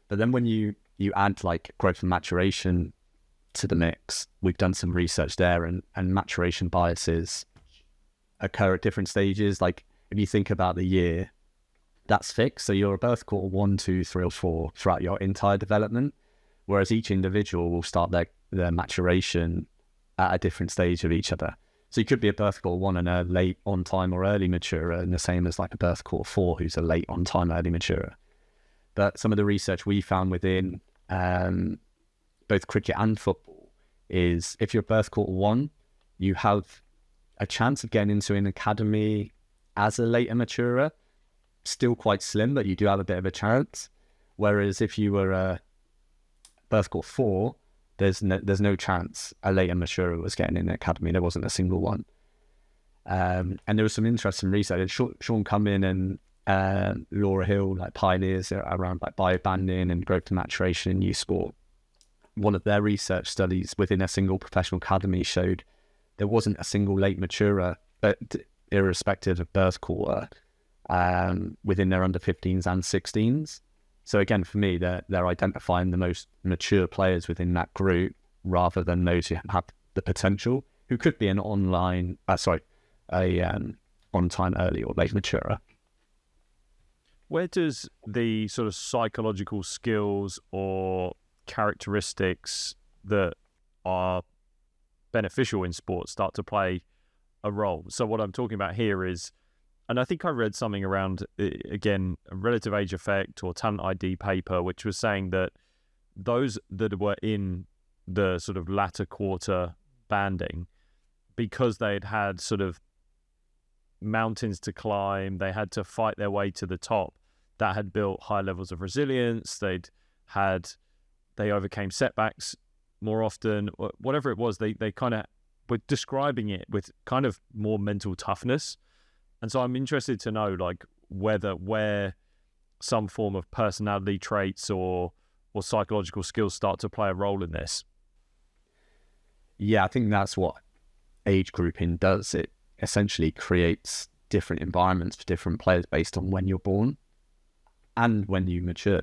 But then when you add like growth and maturation to the mix, we've done some research there, and maturation biases occur at different stages. Like if you think about the year, that's fixed. So you're a birth quarter 1, 2, 3 or 4 throughout your entire development, whereas each individual will start their maturation at a different stage of each other. So you could be a birth quarter 1 and a late on time or early maturer, and the same as like a birth quarter 4 who's a late on time early maturer. But some of the research we found within both cricket and football is if you're birth quarter 1, you have a chance of getting into an academy as a later maturer. Still quite slim, but you do have a bit of a chance. Whereas if you were a birth quarter 4, there's no chance a later maturer was getting in the academy. There wasn't a single one. And there was some interesting research. Sean Cumming and Laura Hill, like pioneers around like biobanding and growth and maturation in youth sport. One of their research studies within a single professional academy showed there wasn't a single late maturer, but irrespective of birth quarter, within their under 15s and 16s. So again, for me, they're identifying the most mature players within that group rather than those who have the potential, who could be an on-time early or late maturer. Where does the sort of psychological skills or characteristics that are beneficial in sports start to play a role? So what I'm talking about here is, and I think I read something around, again, a relative age effect or talent ID paper, which was saying that those that were in the sort of latter quarter banding, because they'd had sort of mountains to climb, they had to fight their way to the top, that had built high levels of resilience, they overcame setbacks more often, whatever it was, they kind of were describing it with kind of more mental toughness. And so I'm interested to know, like, where some form of personality traits or psychological skills start to play a role in this. Yeah, I think that's what age grouping does. It essentially creates different environments for different players based on when you're born and when you mature.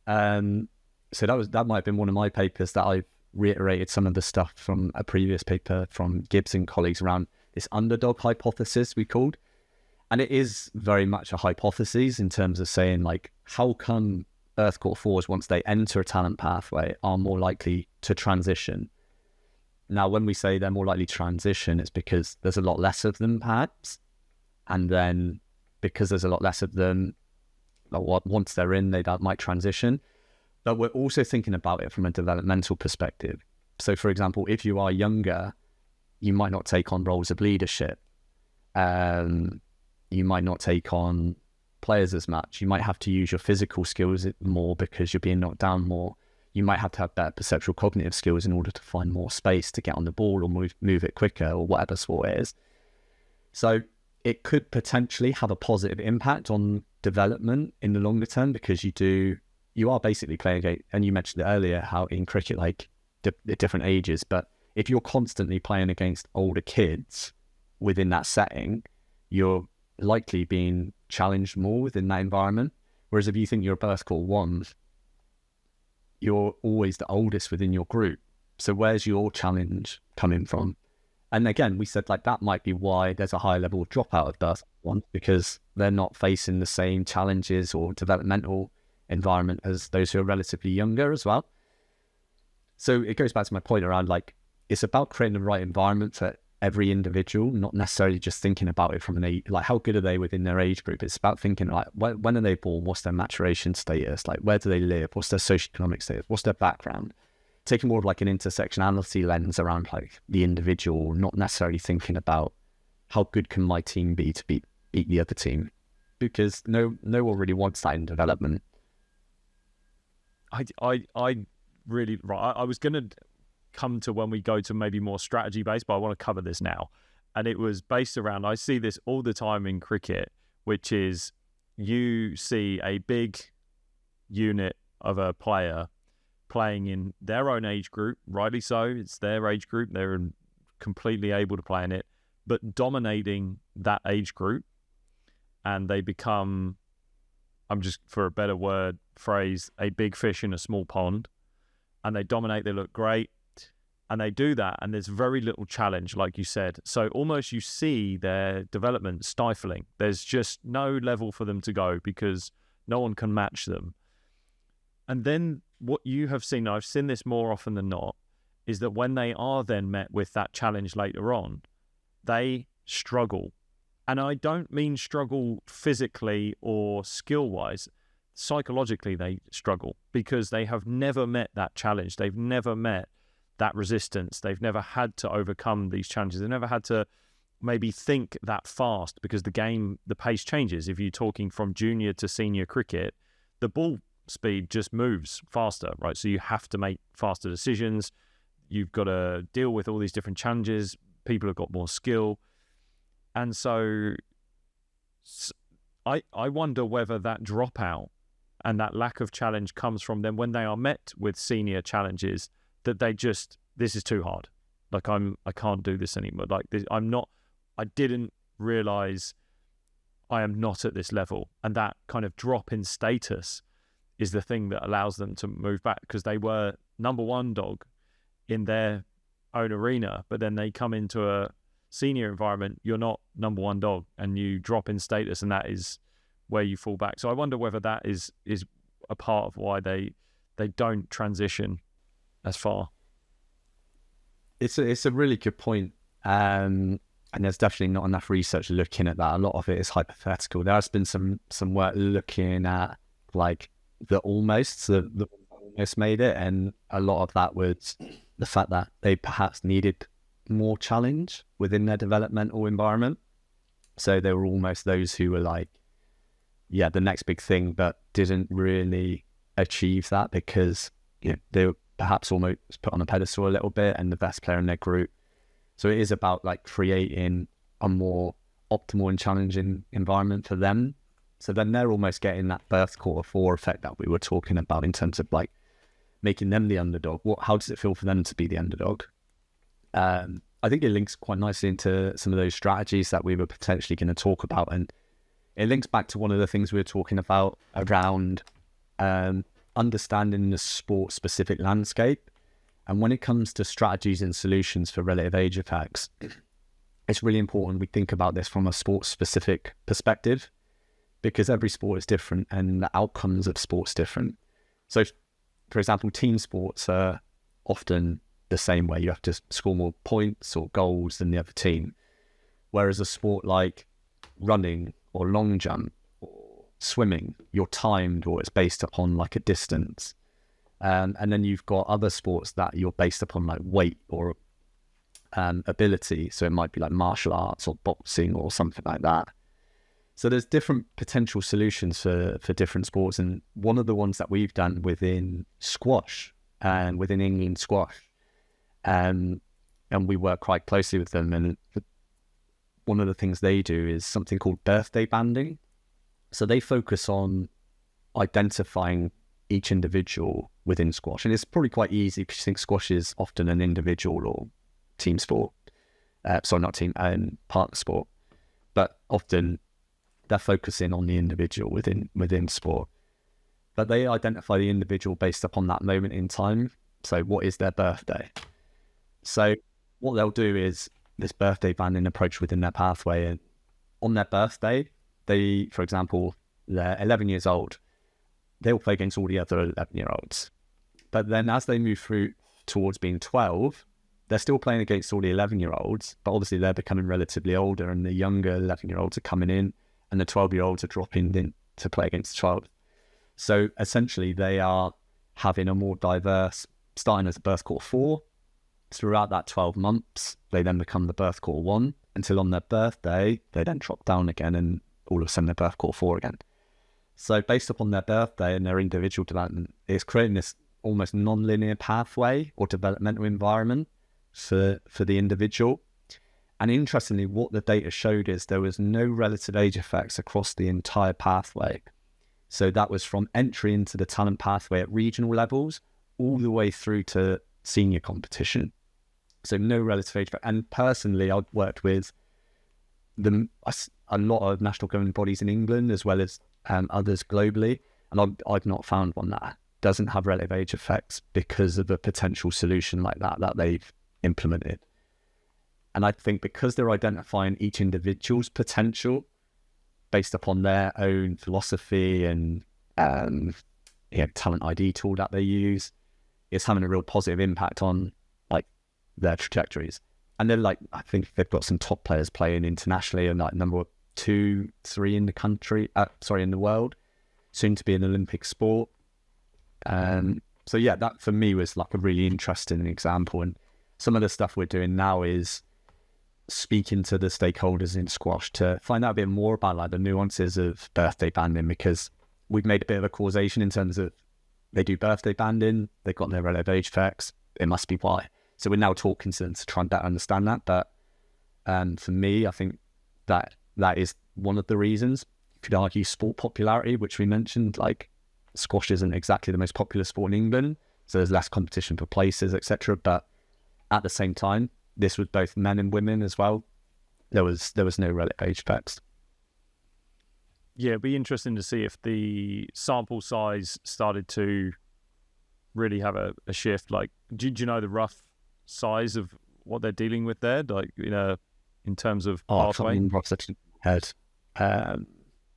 So that might have been one of my papers that I've reiterated some of the stuff from a previous paper from Gibbs and colleagues around this underdog hypothesis we called. And it is very much a hypothesis in terms of saying, like, how come birth quarter 4s, once they enter a talent pathway, are more likely to transition? Now, when we say they're more likely to transition, it's because there's a lot less of them, perhaps. And then because there's a lot less of them, once they're in, they might transition. But we're also thinking about it from a developmental perspective. So, for example, if you are younger, you might not take on roles of leadership. You might not take on players as much. You might have to use your physical skills more because you're being knocked down more. You might have to have better perceptual cognitive skills in order to find more space to get on the ball or move it quicker, or whatever sport it is. So it could potentially have a positive impact on development in the longer term, because you are basically playing against, and you mentioned it earlier, how in cricket, like at different ages, but if you're constantly playing against older kids within that setting, you're likely being challenged more within that environment. Whereas if you think you're a birth court 1, you're always the oldest within your group. So where's your challenge coming from? And again, we said like that might be why there's a higher level of dropout of birth 1, because they're not facing the same challenges or developmental environment as those who are relatively younger as well. So it goes back to my point around like, it's about creating the right environment for every individual, not necessarily just thinking about it from an age, like how good are they within their age group. It's about thinking like, when are they born? What's their maturation status? Like, where do they live? What's their socioeconomic status? What's their background? Taking more of like an intersectionality lens around like the individual, not necessarily thinking about how good can my team be to beat the other team, because no one really wants that in development. I really, right, I was going to come to when we go to maybe more strategy based, but I want to cover this now. And it was based around, I see this all the time in cricket, which is you see a big unit of a player playing in their own age group, rightly so, it's their age group, they're completely able to play in it, but dominating that age group, and they become, I'm just, for a better phrase, a big fish in a small pond, and they dominate, they look great, and they do that, and there's very little challenge, like you said. So almost you see their development stifling. There's just no level for them to go because no one can match them. And then what you have seen, I've seen this more often than not, is that when they are then met with that challenge later on, they struggle. And I don't mean struggle physically or skill-wise. Psychologically, they struggle because they have never met that challenge. They've never met that resistance. They've never had to overcome these challenges. They've never had to maybe think that fast, because the pace changes. If you're talking from junior to senior cricket, the ball speed just moves faster, right? So you have to make faster decisions. You've got to deal with all these different challenges. People have got more skill. And so I wonder whether that dropout and that lack of challenge comes from them when they are met with senior challenges, that they just, this is too hard. Like I can't do this anymore. Like this, I didn't realize I am not at this level. And that kind of drop in status is the thing that allows them to move back, because they were number one dog in their own arena, but then they come into a senior environment, you're not number one dog, and you drop in status, and that is where you fall back. So I wonder whether that is a part of why they don't transition as far. It's a really good point. And there's definitely not enough research looking at that. A lot of it is hypothetical. There has been some work looking at like the almost made it, and a lot of that was the fact that they perhaps needed more challenge within their developmental environment. So they were almost those who were like, yeah, the next big thing, but didn't really achieve that because they were perhaps almost put on a pedestal a little bit and the best player in their group. So it is about like creating a more optimal and challenging environment for them. So then they're almost getting that birth quarter 4 effect that we were talking about in terms of like making them the underdog. How does it feel for them to be the underdog? I think it links quite nicely into some of those strategies that we were potentially going to talk about. And it links back to one of the things we were talking about around understanding the sport-specific landscape. And when it comes to strategies and solutions for relative age effects, it's really important we think about this from a sport-specific perspective, because every sport is different and the outcomes of sports different. So, for example, team sports are often the same way. You have to score more points or goals than the other team. Whereas a sport like running or long jump or swimming, you're timed, or it's based upon like a distance. And then you've got other sports that you're based upon like weight or ability. So it might be like martial arts or boxing or something like that. So there's different potential solutions for different sports, and one of the ones that we've done within squash and within England squash, and we work quite closely with them, and one of the things they do is something called birthday banding. So they focus on identifying each individual within squash, and it's probably quite easy because you think squash is often an individual or team sport. Sorry, not team, partner sport, but often they're focusing on the individual within sport. But they identify the individual based upon that moment in time. So what is their birthday? So what they'll do is this birthday banding approach within their pathway, and on their birthday, they, for example, they're 11 years old, they'll play against all the other 11-year-olds. But then as they move through towards being 12, they're still playing against all the 11-year-olds, but obviously they're becoming relatively older, and the younger 11-year-olds are coming in, and the 12-year-olds are dropping in to play against the 12. So essentially they are having a more diverse, starting as a birth court 4, throughout that 12 months, they then become the birth court 1, until on their birthday, they then drop down again, and all of a sudden they're birth court 4 again. So based upon their birthday and their individual development, it's creating this almost non-linear pathway or developmental environment for the individual. And interestingly, what the data showed is there was no relative age effects across the entire pathway. So that was from entry into the talent pathway at regional levels all the way through to senior competition. So no relative age effect. And personally, I've worked with a lot of national governing bodies in England as well as others globally, and I've not found one that doesn't have relative age effects because of a potential solution like that they've implemented. And I think because they're identifying each individual's potential based upon their own philosophy and talent ID tool that they use, it's having a real positive impact on like their trajectories. And then I think they've got some top players playing internationally and like number 2, 3 in the country, in the world, soon to be an Olympic sport. So yeah, that for me was like a really interesting example. And some of the stuff we're doing now is speaking to the stakeholders in squash to find out a bit more about like the nuances of birthday banding, because we've made a bit of a causation in terms of they do birthday banding, they've got their relative age effects, it must be why. So we're now talking to them to try and better understand that. But for me, I think that is one of the reasons. You could argue sport popularity, which we mentioned, like squash isn't exactly the most popular sport in England, so there's less competition for places, etc. But at the same time, this was both men and women as well. There was no relative age effects. Yeah, it'd be interesting to see if the sample size started to really have a shift. Like, do you know the rough size of what they're dealing with there? Like, in terms of pathway?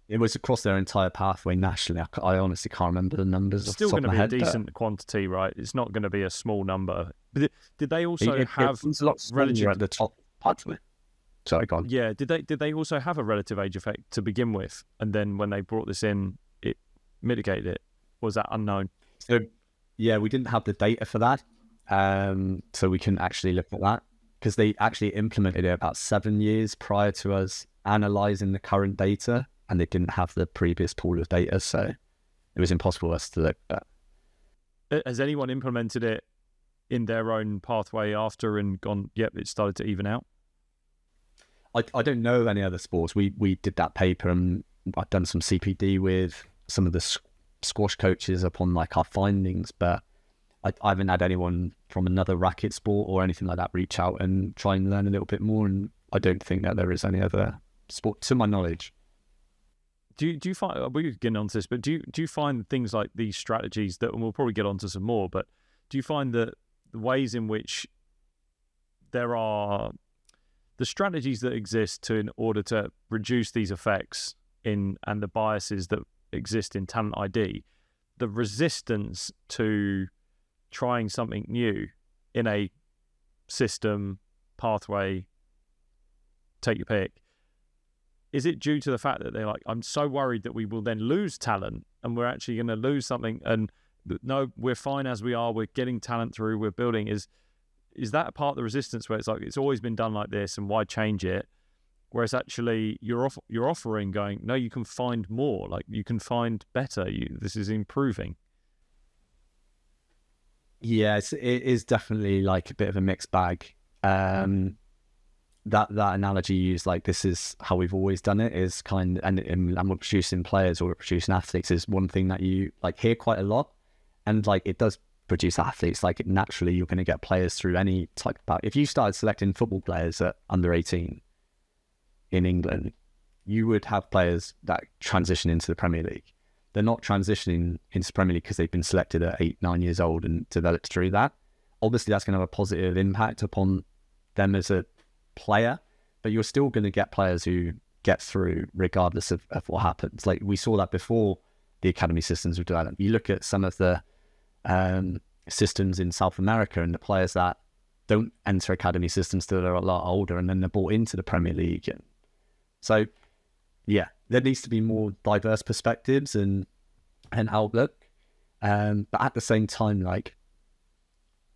It was across their entire pathway nationally. I honestly can't remember the numbers. It's still going to be a decent quantity, right? It's not going to be a small number. But did they also have relative at the top pathway? Sorry, go on. Yeah, did they also have a relative age effect to begin with, and then when they brought this in, it mitigated it? Or was that unknown? So yeah, we didn't have the data for that, so we couldn't actually look at that, because they actually implemented it about 7 years prior to us analysing the current data, and they didn't have the previous pool of data, so it was impossible for us to look at. Has anyone implemented it in their own pathway after and gone, yep, it started to even out? I don't know of any other sports. We did that paper, and I've done some CPD with some of the squash coaches upon like our findings, but I haven't had anyone from another racket sport or anything like that reach out and try and learn a little bit more, and I don't think that there is any other sport to my knowledge. Do you find, we're getting onto this, but do you find things like these strategies that, and we'll probably get onto some more, but do you find that the ways in which there are the strategies that exist in order to reduce these effects and the biases that exist in talent ID, the resistance to trying something new in a system, pathway, take your pick, is it due to the fact that they're like, I'm so worried that we will then lose talent and we're actually going to lose something, and no, we're fine as we are, we're getting talent through, we're building? Is that a part of the resistance where it's like, it's always been done like this and why change it? whereas actually you're offering going, no, you can find more, like you can find better. This is improving. Yeah, it is definitely like a bit of a mixed bag. That analogy you use, like this is how we've always done it, is kind of, and we're producing players or we're producing athletes, is one thing that you like hear quite a lot, and like it does produce athletes. Like naturally, you're going to get players through any type of. If you started selecting football players at under 18 in England, you would have players that transition into the Premier League. They're not transitioning into the Premier League because they've been selected at 8-9 years old and developed through that. Obviously, that's going to have a positive impact upon them as a player, but you're still going to get players who get through regardless of what happens. Like we saw that before the academy systems were developed. You look at some of the systems in South America and the players that don't enter academy systems till they're a lot older, and then they're brought into the Premier League. And so, yeah, there needs to be more diverse perspectives and outlook. But at the same time, like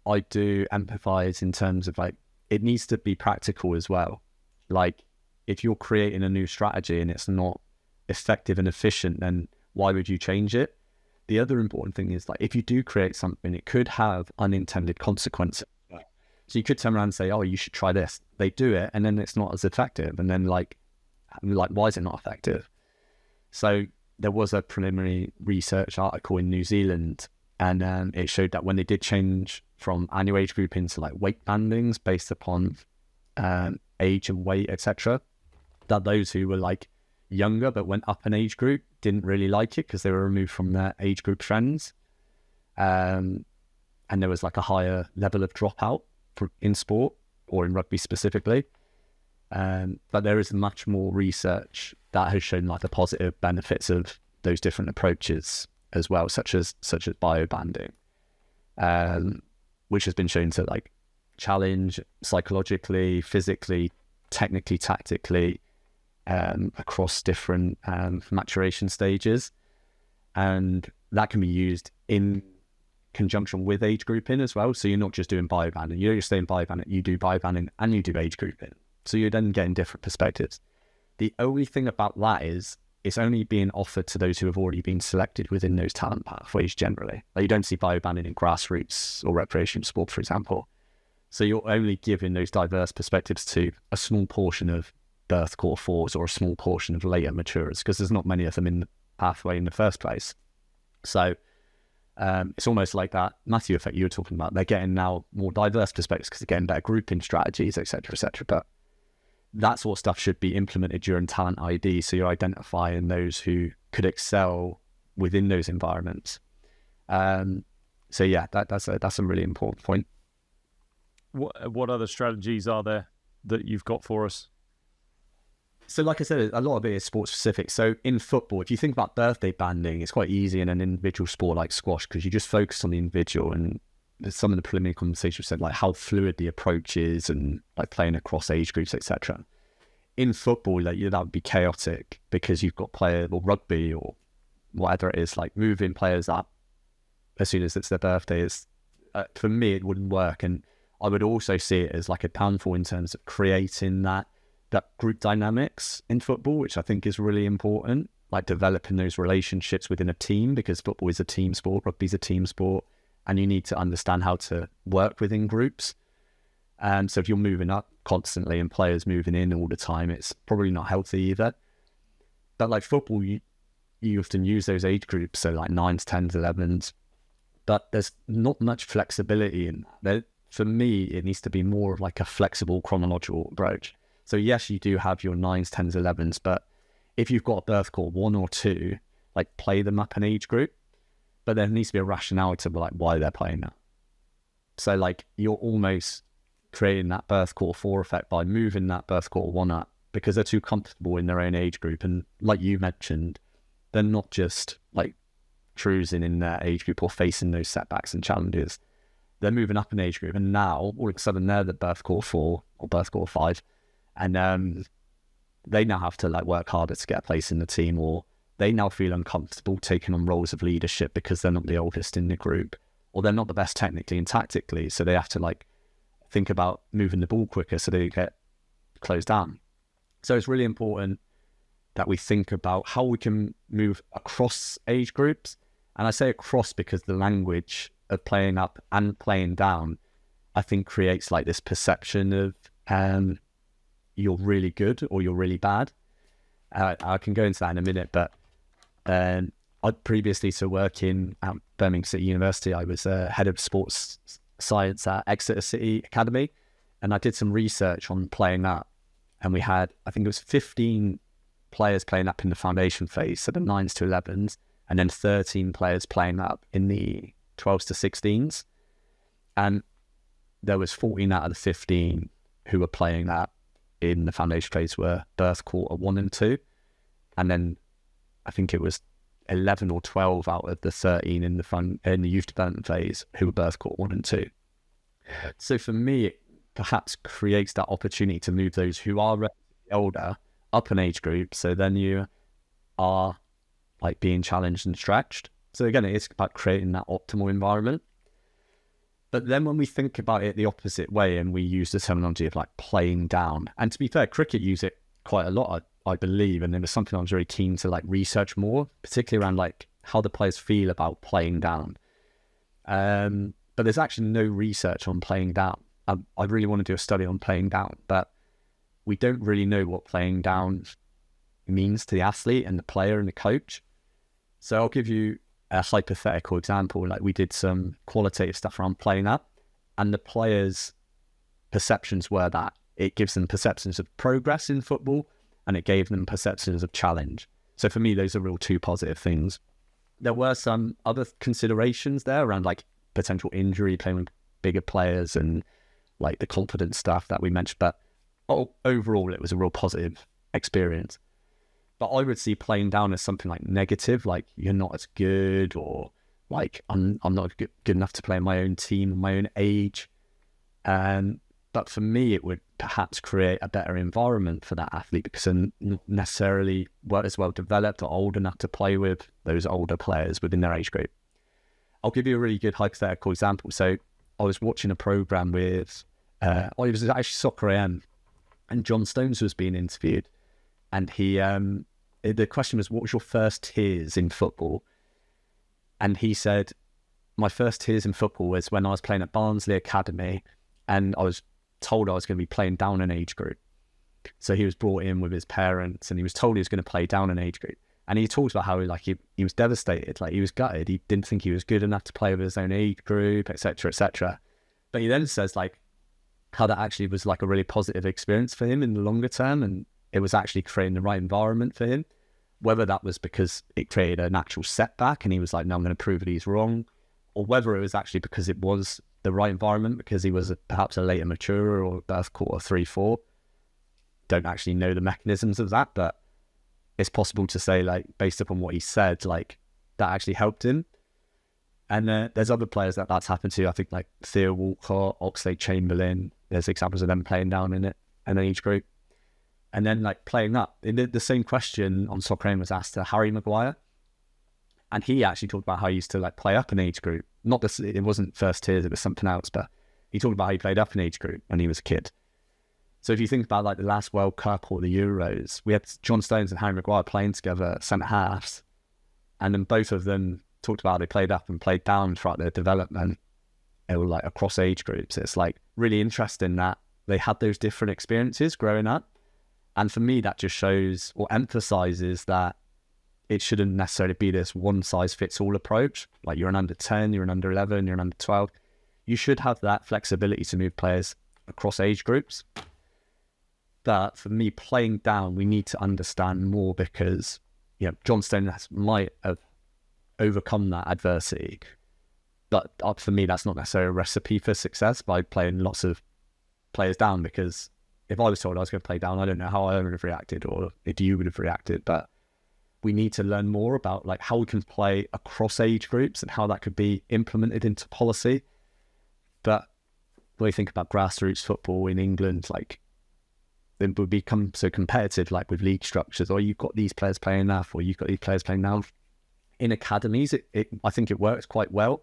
I do empathize in terms of like, it needs to be practical as well. Like if you're creating a new strategy and it's not effective and efficient, then why would you change it? The other important thing is like, if you do create something, it could have unintended consequences. So you could turn around and say, oh, you should try this. They do it, and then it's not as effective. And then like, why is it not effective? So there was a preliminary research article in New Zealand, and it showed that when they did change from annual age grouping to like weight bandings based upon age and weight, etc., that those who were like younger but went up an age group didn't really like it because they were removed from their age group trends, and there was like a higher level of dropout in sport or in rugby specifically. But there is much more research that has shown like the positive benefits of those different approaches as well, such as biobanding, which has been shown to like challenge psychologically, physically, technically, tactically, across different maturation stages, and that can be used in conjunction with age grouping as well. So you're not just doing biobanding, you don't just stay in biobanding, you do biobanding and you do age grouping. So you're then getting different perspectives. The only thing about that is it's only being offered to those who have already been selected within those talent pathways generally. Like you don't see biobanding in grassroots or recreation sport, for example. So you're only giving those diverse perspectives to a small portion of birth core fours or a small portion of later maturers, because there's not many of them in the pathway in the first place. So it's almost like that Matthew effect you were talking about. They're getting now more diverse perspectives because they're getting better grouping strategies, etc., etc. But that sort of stuff should be implemented during talent ID, so you're identifying those who could excel within those environments. So yeah, that's a really important point. What other strategies are there that you've got for us? So like I said, a lot of it is sport specific. So in football, if you think about birthday banding, it's quite easy in an individual sport like squash because you just focus on the individual, and some of the preliminary conversations said like how fluid the approach is and like playing across age groups, etc. In football, like that would be chaotic because you've got players, or rugby or whatever it is, like moving players up as soon as it's their birthday is, for me, it wouldn't work. And I would also see it as like a downfall in terms of creating that group dynamics in football, which I think is really important, like developing those relationships within a team, because football is a team sport, rugby's a team sport, and you need to understand how to work within groups. So if you're moving up constantly and players moving in all the time, it's probably not healthy either. But like football, you often use those age groups, so like 9s, 10s, 11s, but there's not much flexibility in that. For me, it needs to be more of like a flexible chronological approach. So yes, you do have your 9s, 10s, 11s, but if you've got a birth core 1 or 2, like play them up an age group, but there needs to be a rationale to like why they're playing that. So like you're almost creating that birth core 4 effect by moving that birth core 1 up because they're too comfortable in their own age group. And like you mentioned, they're not just like cruising in their age group or facing those setbacks and challenges. They're moving up an age group, and now all of a sudden they're the birth core 4 or birth core 5. And they now have to like work harder to get a place in the team, or they now feel uncomfortable taking on roles of leadership because they're not the oldest in the group, or they're not the best technically and tactically. So they have to like think about moving the ball quicker so they get closed down. So it's really important that we think about how we can move across age groups. And I say across because the language of playing up and playing down, I think, creates like this perception of you're really good or you're really bad. I can go into that in a minute, but I previously to working at Birmingham City University, I was head of sports science at Exeter City Academy, and I did some research on playing up, and we had, I think it was 15 players playing up in the foundation phase, so the 9s to 11s, and then 13 players playing up in the 12s to 16s, and there was 14 out of the 15 who were playing up in the foundation phase were birth quarter 1 and 2, and then I think it was 11 or 12 out of the 13 in the youth development phase who were birth quarter 1 and 2. So for me, it perhaps creates that opportunity to move those who are older up an age group, so then you are like being challenged and stretched. So again, it is about creating that optimal environment. But then when we think about it the opposite way, and we use the terminology of like playing down, and to be fair, cricket use it quite a lot, I believe, and it was something I was really keen to like research more, particularly around like how the players feel about playing down. But there's actually no research on playing down. I really want to do a study on playing down, but we don't really know what playing down means to the athlete and the player and the coach. So I'll give you a hypothetical example. Like, we did some qualitative stuff around playing up, and the players' perceptions were that it gives them perceptions of progress in football, and it gave them perceptions of challenge. So for me, those are real two positive things. There were some other considerations there around like potential injury, playing with bigger players, and like the confidence stuff that we mentioned, but overall it was a real positive experience. But I would see playing down as something like negative, like you're not as good, or like I'm not good enough to play in my own team, my own age. But for me, it would perhaps create a better environment for that athlete, because they're not necessarily as well developed or old enough to play with those older players within their age group. I'll give you a really good hypothetical example. So I was watching a program with, it was actually Soccer AM, and John Stones was being interviewed, and the question was, what was your first tears in football? And he said, my first tears in football was when I was playing at Barnsley Academy, and I was told I was going to be playing down an age group. So he was brought in with his parents, and he was told he was going to play down an age group. And he talks about how like he was devastated, like he was gutted. He didn't think he was good enough to play with his own age group, etc., etc. But he then says like how that actually was like a really positive experience for him in the longer term, and it was actually creating the right environment for him. Whether that was because it created an actual setback and he was like, no, I'm going to prove that he's wrong, or whether it was actually because it was the right environment, because he was perhaps a later maturer or birth quarter 3-4. Don't actually know the mechanisms of that, but it's possible to say, like, based upon what he said, like that actually helped him. And there's other players that's happened to. I think like Theo Walcott, Oxlade-Chamberlain, there's examples of them playing down in an age group. And then like playing up, the same question on Soccer AM was asked to Harry Maguire, and he actually talked about how he used to like play up an age group. Not this, it wasn't first tiers, it was something else, but he talked about how he played up an age group when he was a kid. So if you think about like the last World Cup or the Euros, we had John Stones and Harry Maguire playing together centre halves, and then both of them talked about how they played up and played down throughout their development. They were like across age groups. It's like really interesting that they had those different experiences growing up. And for me, that just shows or emphasizes that it shouldn't necessarily be this one size fits all approach. Like you're an under 10, you're an under 11, you're an under 12. You should have that flexibility to move players across age groups. But for me, playing down, we need to understand more, because John Stones might have overcome that adversity. But for me, that's not necessarily a recipe for success by playing lots of players down, because if I was told I was going to play down, I don't know how I would have reacted, or if you would have reacted. But we need to learn more about like how we can play across age groups and how that could be implemented into policy. But when we think about grassroots football in England, like it would become so competitive, like with league structures, or you've got these players playing enough, or you've got these players playing now. In academies, I think it works quite well.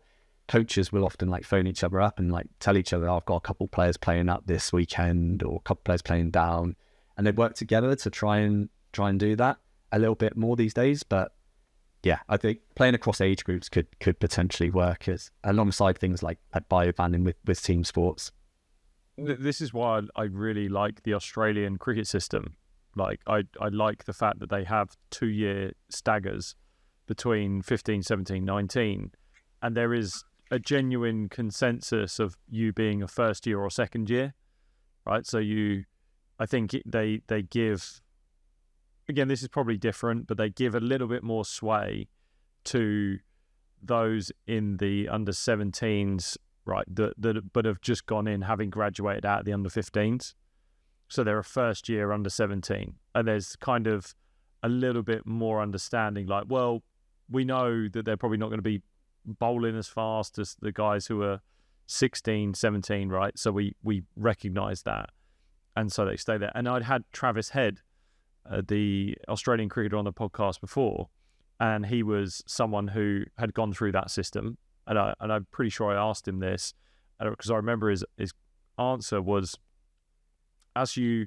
Coaches will often like phone each other up and like tell each other, I've got a couple of players playing up this weekend, or a couple of players playing down, and they work together to try and do that a little bit more these days. But yeah, I think playing across age groups could potentially work as alongside things like bio banding with team sports. This is why I really like the Australian cricket system. Like I like the fact that they have 2-year staggers between 15, 17, 19, and there is a genuine consensus of you being a first year or second year, right? So I think they give, again, this is probably different, but they give a little bit more sway to those in the under 17s, right? But have just gone in having graduated out of the under 15s. So they're a first year under 17, and there's kind of a little bit more understanding. Like, well, we know that they're probably not going to be bowling as fast as the guys who are 16, 17, right? So we recognise that, and so they stay there. And I'd had Travis Head, the Australian cricketer, on the podcast before, and he was someone who had gone through that system. And I'm pretty sure I asked him this, because I remember his answer was, as you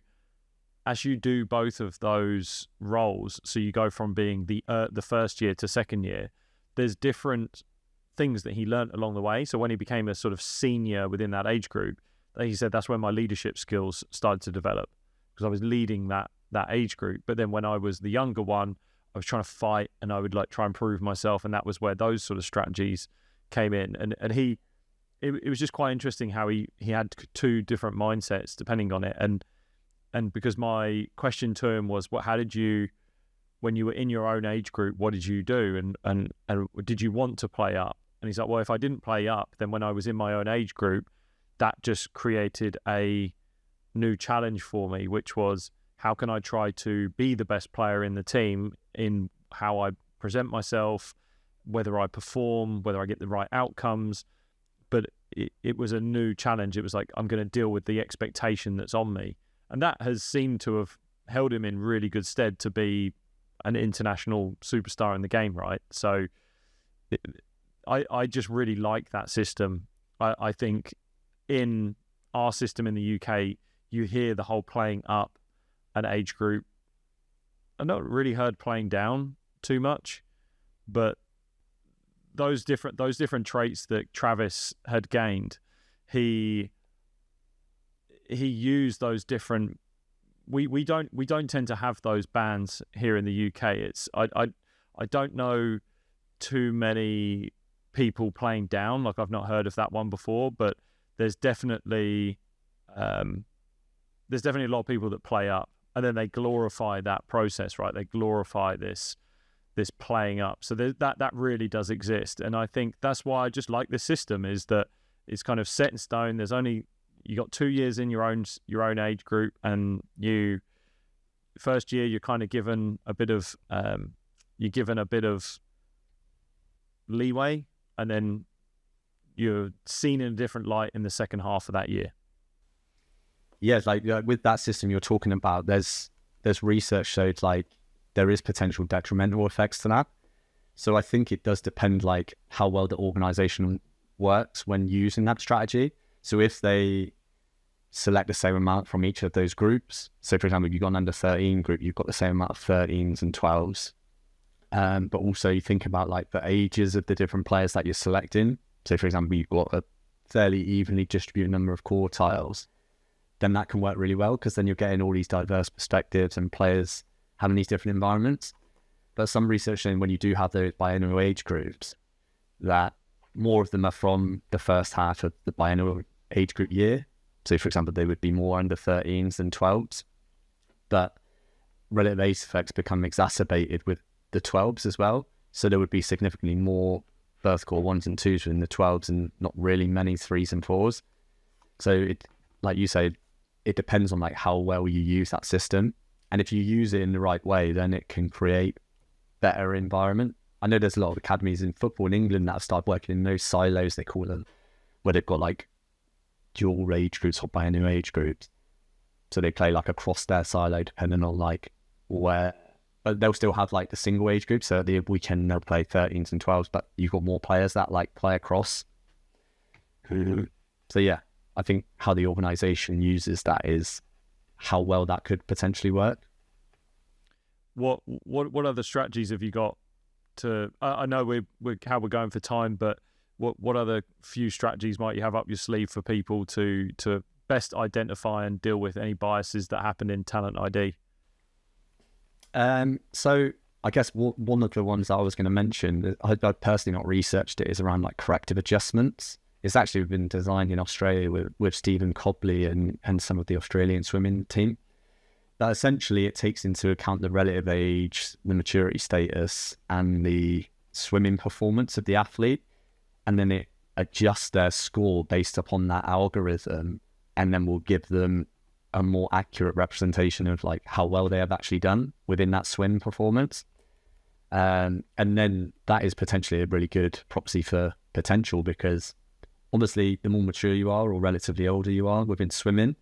do both of those roles, so you go from being the first year to second year, there's different things that he learned along the way. So when he became a sort of senior within that age group, he said that's when my leadership skills started to develop, because I was leading that age group. But then when I was the younger one, I was trying to fight, and I would like try and prove myself, and that was where those sort of strategies came in. And it was just quite interesting how he had two different mindsets depending on it. And because my question to him was, how did you, when you were in your own age group, what did you do? And did you want to play up? And he's like, well, if I didn't play up, then when I was in my own age group, that just created a new challenge for me, which was, how can I try to be the best player in the team in how I present myself, whether I perform, whether I get the right outcomes. But it was a new challenge. It was like, I'm going to deal with the expectation that's on me. And that has seemed to have held him in really good stead to be an international superstar in the game, right? So I just really like that system. I think in our system in the UK, you hear the whole playing up an age group. I've not really heard playing down too much, but those different traits that Travis had gained, he used those different. We don't tend to have those bands here in the UK. I don't know too many people playing down. Like, I've not heard of that one before, but there's definitely a lot of people that play up, and then they glorify that process, right? They glorify this playing up. So that really does exist, and I think that's why I just like this system, is that it's kind of set in stone. There's only, you got 2 years in your own age group, and first year you're kind of given a bit of leeway, and then you're seen in a different light in the second half of that year. Yeah, like with that system you're talking about, there's research showed like there is potential detrimental effects to that. So I think it does depend like how well the organization works when using that strategy. So if they select the same amount from each of those groups, so for example, you've got an under 13 group, you've got the same amount of 13s and 12s. But also you think about like the ages of the different players that you're selecting. So for example, you've got a fairly evenly distributed number of quartiles, then that can work really well, because then you're getting all these diverse perspectives and players having these different environments. But some research showing when you do have those biennial age groups, that more of them are from the first half of the biennial age group year. So for example, they would be more under 13s than 12s. But relative age effects become exacerbated with the 12s as well. So there would be significantly more birth core 1s and 2s within the 12s and not really many 3s and 4s. So it, like you say, it depends on like how well you use that system. And if you use it in the right way, then it can create better environment. I know there's a lot of academies in football in England that have started working in those silos, they call them, where they've got like dual age groups or biennial age groups. So they play like across their silo depending on like where, but they'll still have like the single age group. So at the weekend they'll play 13s and 12s, but you've got more players that like play across. So yeah, I think how the organization uses that is how well that could potentially work. What other strategies have you got to? I know we're how we're going for time, but what other few strategies might you have up your sleeve for people to best identify and deal with any biases that happen in talent ID? So I guess one of the ones I was going to mention, I've personally not researched it, is around like corrective adjustments. It's actually been designed in Australia with Stephen Cobley and some of the Australian swimming team. That essentially it takes into account the relative age, the maturity status, and the swimming performance of the athlete, and then it adjusts their score based upon that algorithm, and then will give them a more accurate representation of like how well they have actually done within that swim performance. And then that is potentially a really good proxy for potential, because obviously the more mature you are or relatively older you are within swimming,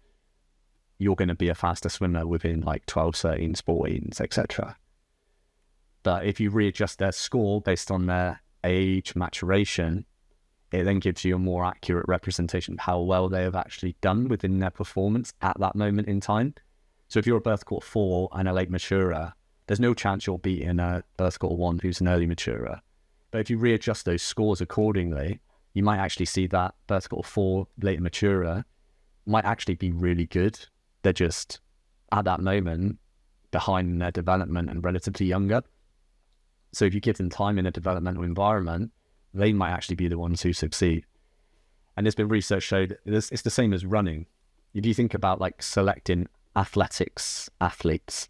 you're going to be a faster swimmer within like 12s, 13s, 14s, etc. But if you readjust their score based on their age, maturation, it then gives you a more accurate representation of how well they have actually done within their performance at that moment in time. So if you're a birth cohort 4 and a late maturer, there's no chance you're beating a birth cohort 1 who's an early maturer. But if you readjust those scores accordingly, you might actually see that birth cohort 4 late maturer might actually be really good. They're just, at that moment, behind in their development and relatively younger. So if you give them time in a developmental environment, they might actually be the ones who succeed. And there's been research showed it's the same as running. If you think about like selecting athletics athletes,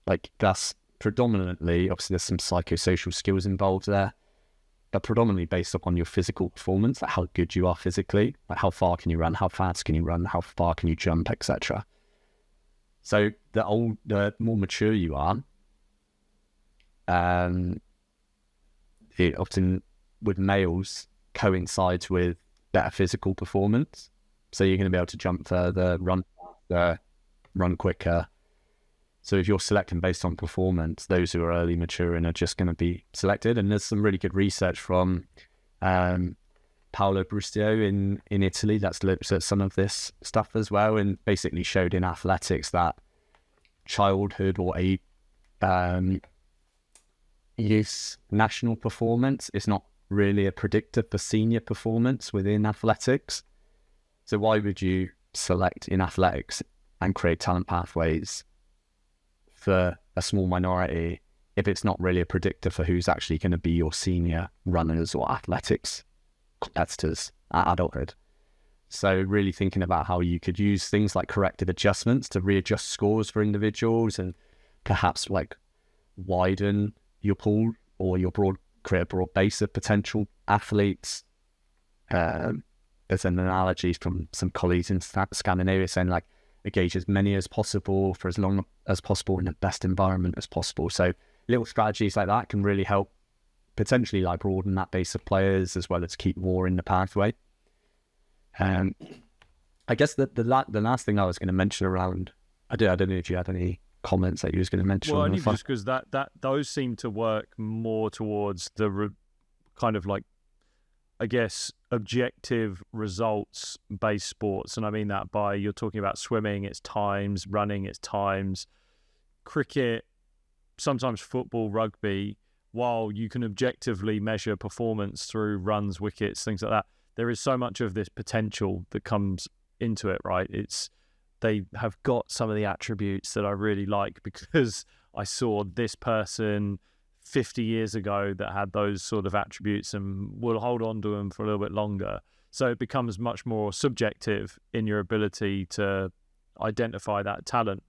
like that's predominantly, obviously there's some psychosocial skills involved there, but predominantly based upon your physical performance, like how good you are physically, like how far can you run, how fast can you run, how far can you jump, etc. So the more mature you are, it often with males coincides with better physical performance. So you're going to be able to jump further, run faster, run quicker. So if you're selecting based on performance, those who are early maturing are just going to be selected. And there's some really good research from Paolo Brustio in Italy that's looked at some of this stuff as well, and basically showed in athletics that childhood or youth national performance is not really a predictor for senior performance within athletics. So why would you select in athletics and create talent pathways for a small minority if it's not really a predictor for who's actually going to be your senior runners or athletics competitors at adulthood? So really thinking about how you could use things like corrective adjustments to readjust scores for individuals and perhaps like widen your pool or create a broad base of potential athletes. There's an analogy from some colleagues in Scandinavia saying like engage as many as possible for as long as possible in the best environment as possible. So little strategies like that can really help potentially like broaden that base of players as well as keep more in the pathway. I guess the last thing I was going to mention around, I don't know if you had any comments that you was going to mention. Well, only just because that those seem to work more towards the kind of like, I guess, objective results based sports. And I mean that by, you're talking about swimming, it's times, running, it's times, cricket, sometimes football, rugby. While you can objectively measure performance through runs, wickets, things like that, there is so much of this potential that comes into it, right? They have got some of the attributes that I really like because I saw this person 50 years ago that had those sort of attributes and will hold on to them for a little bit longer. So it becomes much more subjective in your ability to identify that talent.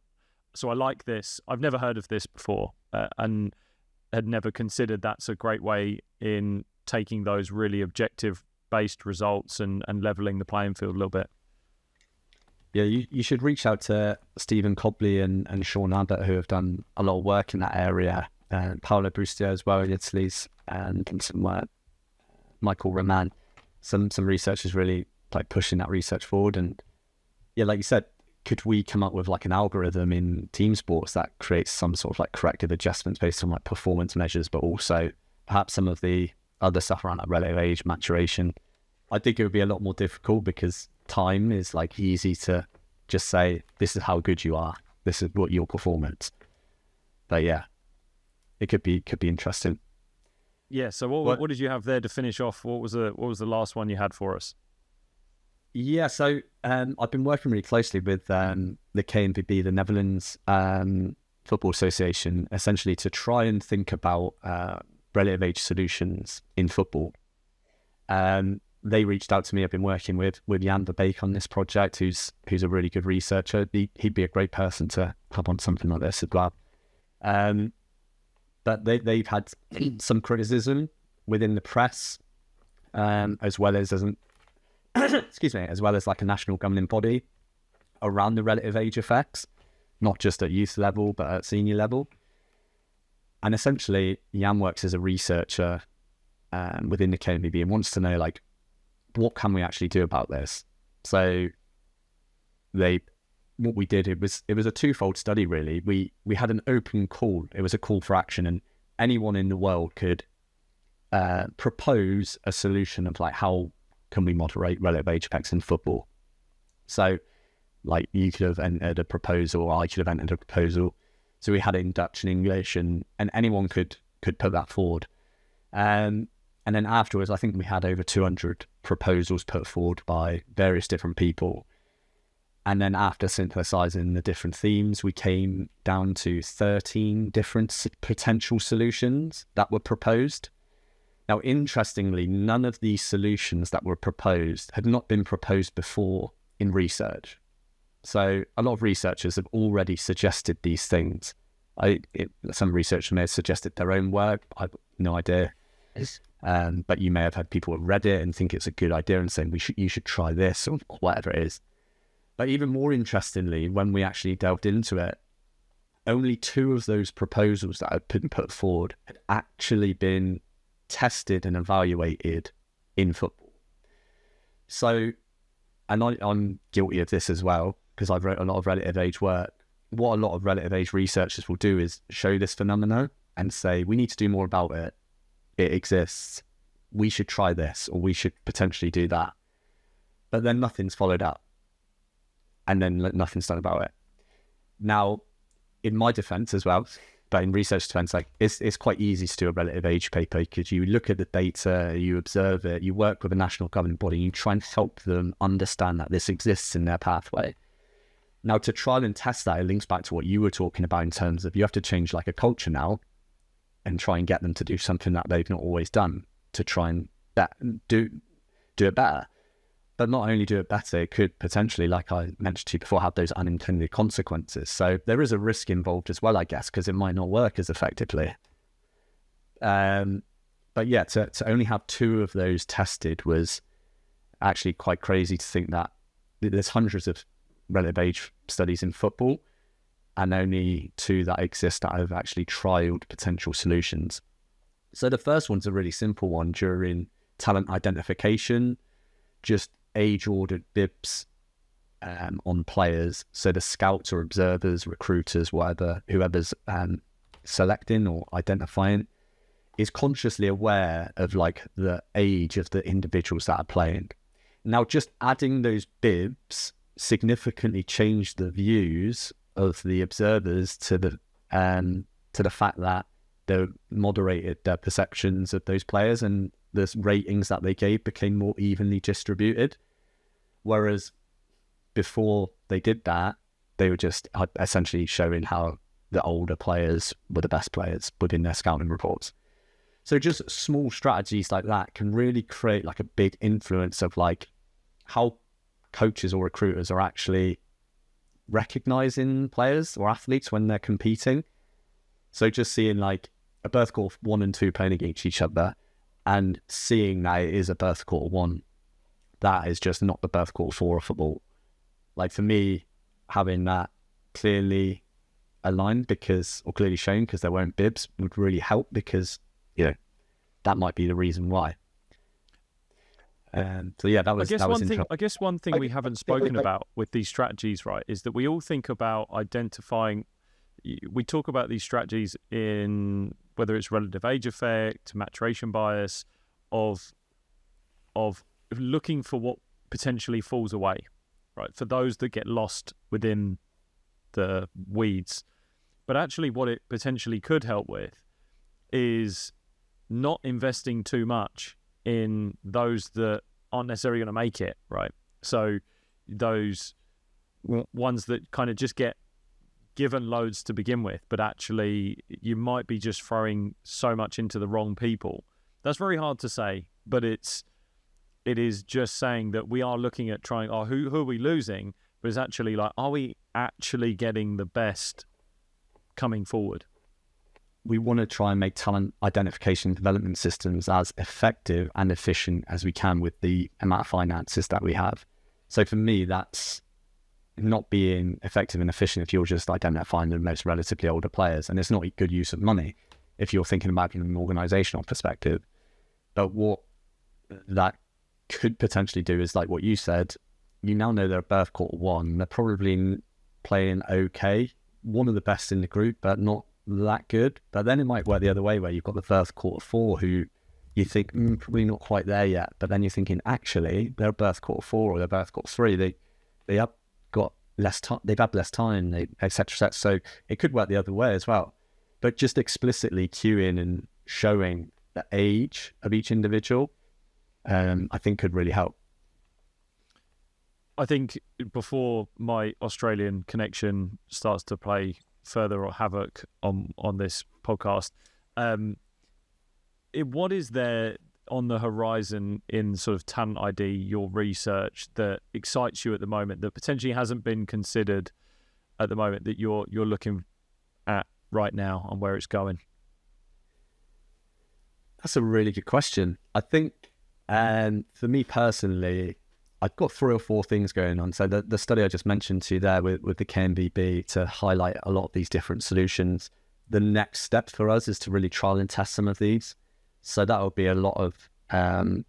So I like this. I've never heard of this before and had never considered that's a great way in taking those really objective based results and leveling the playing field a little bit. Yeah, you should reach out to Stephen Cobley and Sean Abbott, who have done a lot of work in that area, and Paolo Brustio as well in Italy's, and some Michael Raman. Some researchers really like pushing that research forward. And yeah, like you said, could we come up with like an algorithm in team sports that creates some sort of like corrective adjustments based on like performance measures, but also perhaps some of the other stuff around like relative age, maturation? I think it would be a lot more difficult because time is like easy to just say, this is how good you are. This is what your performance. But yeah, it could be interesting. Yeah. So what did you have there to finish off? What was the last one you had for us? Yeah. So I've been working really closely with the KNVB, the Netherlands Football Association, essentially to try and think about relative age solutions in football. They reached out to me. I've been working with Jan Verbeek on this project, who's a really good researcher. He'd be a great person to come on something like this as well. But they've had some criticism within the press, as well as as well as like a national governing body around the relative age effects, not just at youth level but at senior level. And essentially, Jan works as a researcher within the KNVB and wants to know, like, what can we actually do about this? So what we did, it was a twofold study, really. We had an open call. It was a call for action, and anyone in the world could propose a solution of, like, how can we moderate relative age effects in football. So, like, you could have entered a proposal, or I could have entered a proposal. So we had it in Dutch and English, and anyone could put that forward. And then afterwards, I think we had over 200 proposals put forward by various different people. And then after synthesizing the different themes, we came down to 13 different potential solutions that were proposed. Now, interestingly, none of these solutions that were proposed had not been proposed before in research. So a lot of researchers have already suggested these things. Some researchers may have suggested their own work. I've no idea. But you may have had people who read it and think it's a good idea and saying you should try this or whatever it is. But even more interestingly, when we actually delved into it, only 2 of those proposals that had been put forward had actually been tested and evaluated in football. So, and I'm guilty of this as well, because I've wrote a lot of relative age work. What a lot of relative age researchers will do is show this phenomenon and say, we need to do more about it. It exists. We should try this, or we should potentially do that. But then nothing's followed up. And then nothing's done about it. Now, in my defense as well, but in research defense, like, it's quite easy to do a relative age paper, because you look at the data, you observe it, you work with a national governing body, you try and help them understand that this exists in their pathway. Now, to try and test that, it links back to what you were talking about in terms of you have to change, like, a culture now and try and get them to do something that they've not always done, to try and do it better. But not only do it better, it could potentially, like I mentioned to you before, have those unintended consequences. So there is a risk involved as well, I guess, because it might not work as effectively. But yeah, to only have 2 of those tested was actually quite crazy to think that there's hundreds of relative age studies in football and only 2 that exist that have actually trialed potential solutions. So the first one's a really simple one during talent identification, just age-ordered bibs on players. So the scouts or observers, recruiters, whoever's selecting or identifying is consciously aware of, like, the age of the individuals that are playing. Now, just adding those bibs significantly changed the views of the observers to the fact that they moderated their perceptions of those players, and the ratings that they gave became more evenly distributed. Whereas before they did that, they were just essentially showing how the older players were the best players within their scouting reports. So just small strategies like that can really create, like, a big influence of, like, how coaches or recruiters are actually recognizing players or athletes when they're competing. So just seeing, like, a birth court 1 and 2 playing against each other and seeing that it is a birth court 1, that is just not the birth court 4 of football. Like, for me, having that clearly aligned or clearly shown, because there weren't bibs, would really help, because, you know, that might be the reason why. So yeah, that was interesting. I guess one thing we haven't spoken about with these strategies, right, is that we all think about identifying. We talk about these strategies in whether it's relative age effect, maturation bias, of looking for what potentially falls away, right? For those that get lost within the weeds. But actually what it potentially could help with is not investing too much in those that aren't necessarily going to make it, right? So those ones that kind of just get given loads to begin with, but actually you might be just throwing so much into the wrong people. That's very hard to say, but it is just saying that we are looking at trying, who are we losing? But it's actually like, are we actually getting the best coming forward? We want to try and make talent identification and development systems as effective and efficient as we can with the amount of finances that we have. So for me, that's not being effective and efficient if you're just identifying the most relatively older players. And it's not a good use of money if you're thinking about it from an organizational perspective. But what that could potentially do is, like what you said, you now know they're birth quarter one. They're probably playing okay, one of the best in the group, but not that good. But then it might work the other way, where you've got the birth quarter four who you think probably not quite there yet. But then you're thinking, actually, they're birth quarter four or they're birth quarter three. They have got less time. They've had less time, etc. So it could work the other way as well. But just explicitly cueing and showing the age of each individual, I think could really help. I think before my Australian connection starts to play further or havoc on this podcast, what is there on the horizon in sort of talent ID, your research, that excites you at the moment, that potentially hasn't been considered at the moment, that you're looking at right now and where it's going? That's a really good question. I think for me personally, I've got 3 or 4 things going on. So the study I just mentioned to you there with the KMBB to highlight a lot of these different solutions. The next step for us is to really trial and test some of these. So that will be a lot of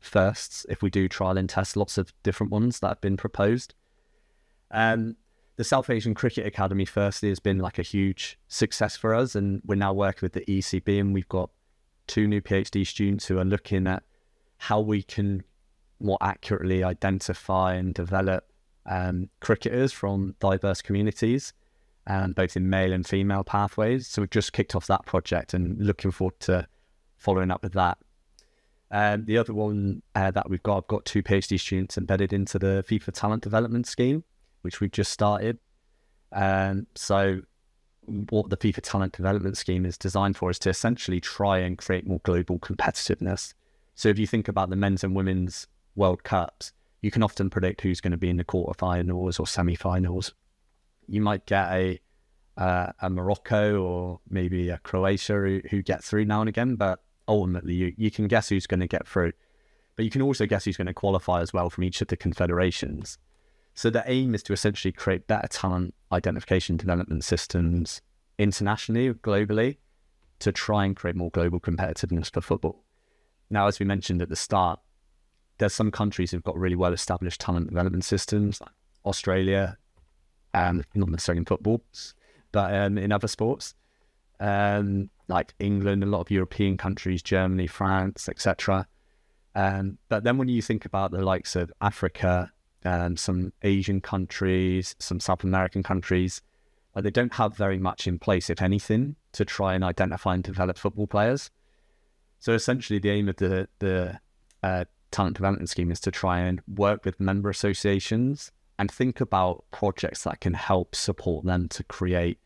firsts if we do trial and test lots of different ones that have been proposed. The South Asian Cricket Academy firstly has been like a huge success for us, and we're now working with the ECB, and we've got 2 new PhD students who are looking at how we can more accurately identify and develop cricketers from diverse communities, both in male and female pathways. So we've just kicked off that project and looking forward to following up with that. The other one that I've got 2 PhD students embedded into the FIFA Talent Development Scheme, which we've just started. So what the FIFA Talent Development Scheme is designed for is to essentially try and create more global competitiveness. So if you think about the men's and women's World Cups, you can often predict who's going to be in the quarterfinals or semi-finals. You might get a Morocco or maybe a Croatia who get through now and again, but ultimately you can guess who's going to get through. But you can also guess who's going to qualify as well from each of the confederations. So the aim is to essentially create better talent identification development systems internationally, globally, to try and create more global competitiveness for football. Now, as we mentioned at the start, there's some countries who've got really well-established talent development systems, like Australia, not necessarily in football, but in other sports, like England, a lot of European countries, Germany, France, etc. But then when you think about the likes of Africa, some Asian countries, some South American countries, they don't have very much in place, if anything, to try and identify and develop football players. So essentially the aim of the talent development scheme is to try and work with member associations and think about projects that can help support them to create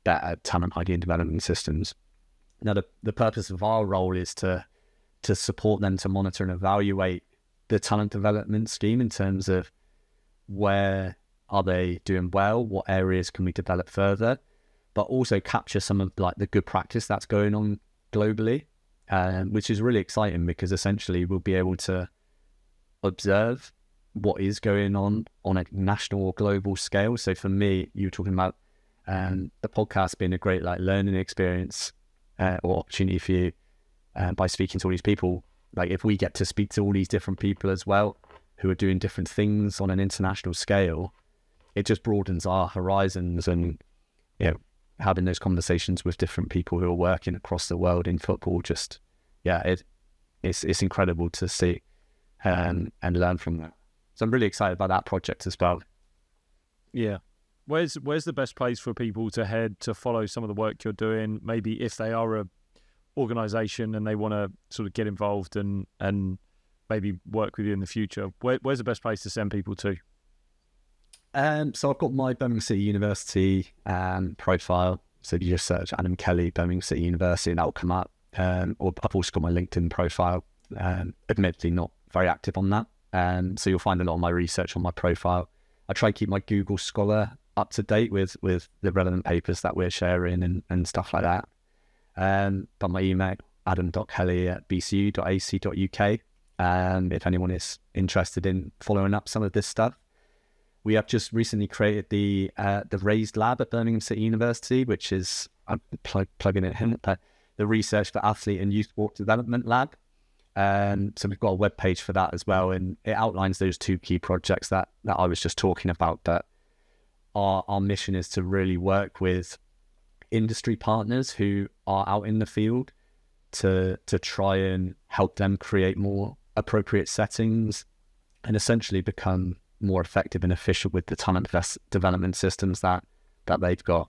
better talent ID and development systems. Now, the purpose of our role is to support them to monitor and evaluate the talent development scheme in terms of where are they doing well, what areas can we develop further, but also capture some of like the good practice that's going on globally, which is really exciting because essentially we'll be able to observe what is going on a national or global scale. So for me, you were talking about the podcast being a great like learning experience or opportunity for you by speaking to all these people. Like if we get to speak to all these different people as well who are doing different things on an international scale, it just broadens our horizons, and having those conversations with different people who are working across the world in football, just it's incredible to see and learn from that. So I'm really excited about that project as well. Yeah. Where's the best place for people to head to follow some of the work you're doing? Maybe if they are a organization and they want to sort of get involved and maybe work with you in the future, where's the best place to send people to? So I've got my Birmingham City University profile. So if you just search Adam Kelly, Birmingham City University, and that'll come up. Or I've also got my LinkedIn profile. Admittedly, not very active on that. So you'll find a lot of my research on my profile. I try to keep my Google Scholar up to date with the relevant papers that we're sharing and stuff like that. But my email, adam.kelly@bcu.ac.uk. If anyone is interested in following up some of this stuff. We have just recently created the RAYSDLab at Birmingham City University, which is, I'm plugging it in, the Research for Athlete and Youth Sport Development Lab. So we've got a web page for that as well, and it outlines those two key projects that I was just talking about. That our mission is to really work with industry partners who are out in the field to try and help them create more appropriate settings and essentially become more effective and efficient with the talent development systems that they've got.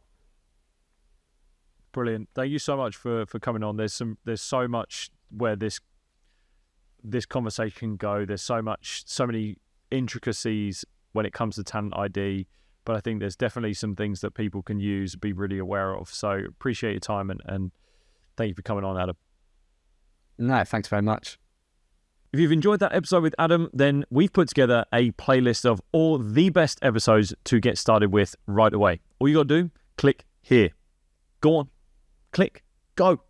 Brilliant. Thank you so much for coming on. There's so much where this conversation can go. There's so many intricacies when it comes to talent ID, but I think there's definitely some things that people can use, be really aware of. So appreciate your time and thank you for coming on, Adam. No, thanks very much. If you've enjoyed that episode with Adam, then we've put together a playlist of all the best episodes to get started with right away. All you got to do, click here. Go on, click, go.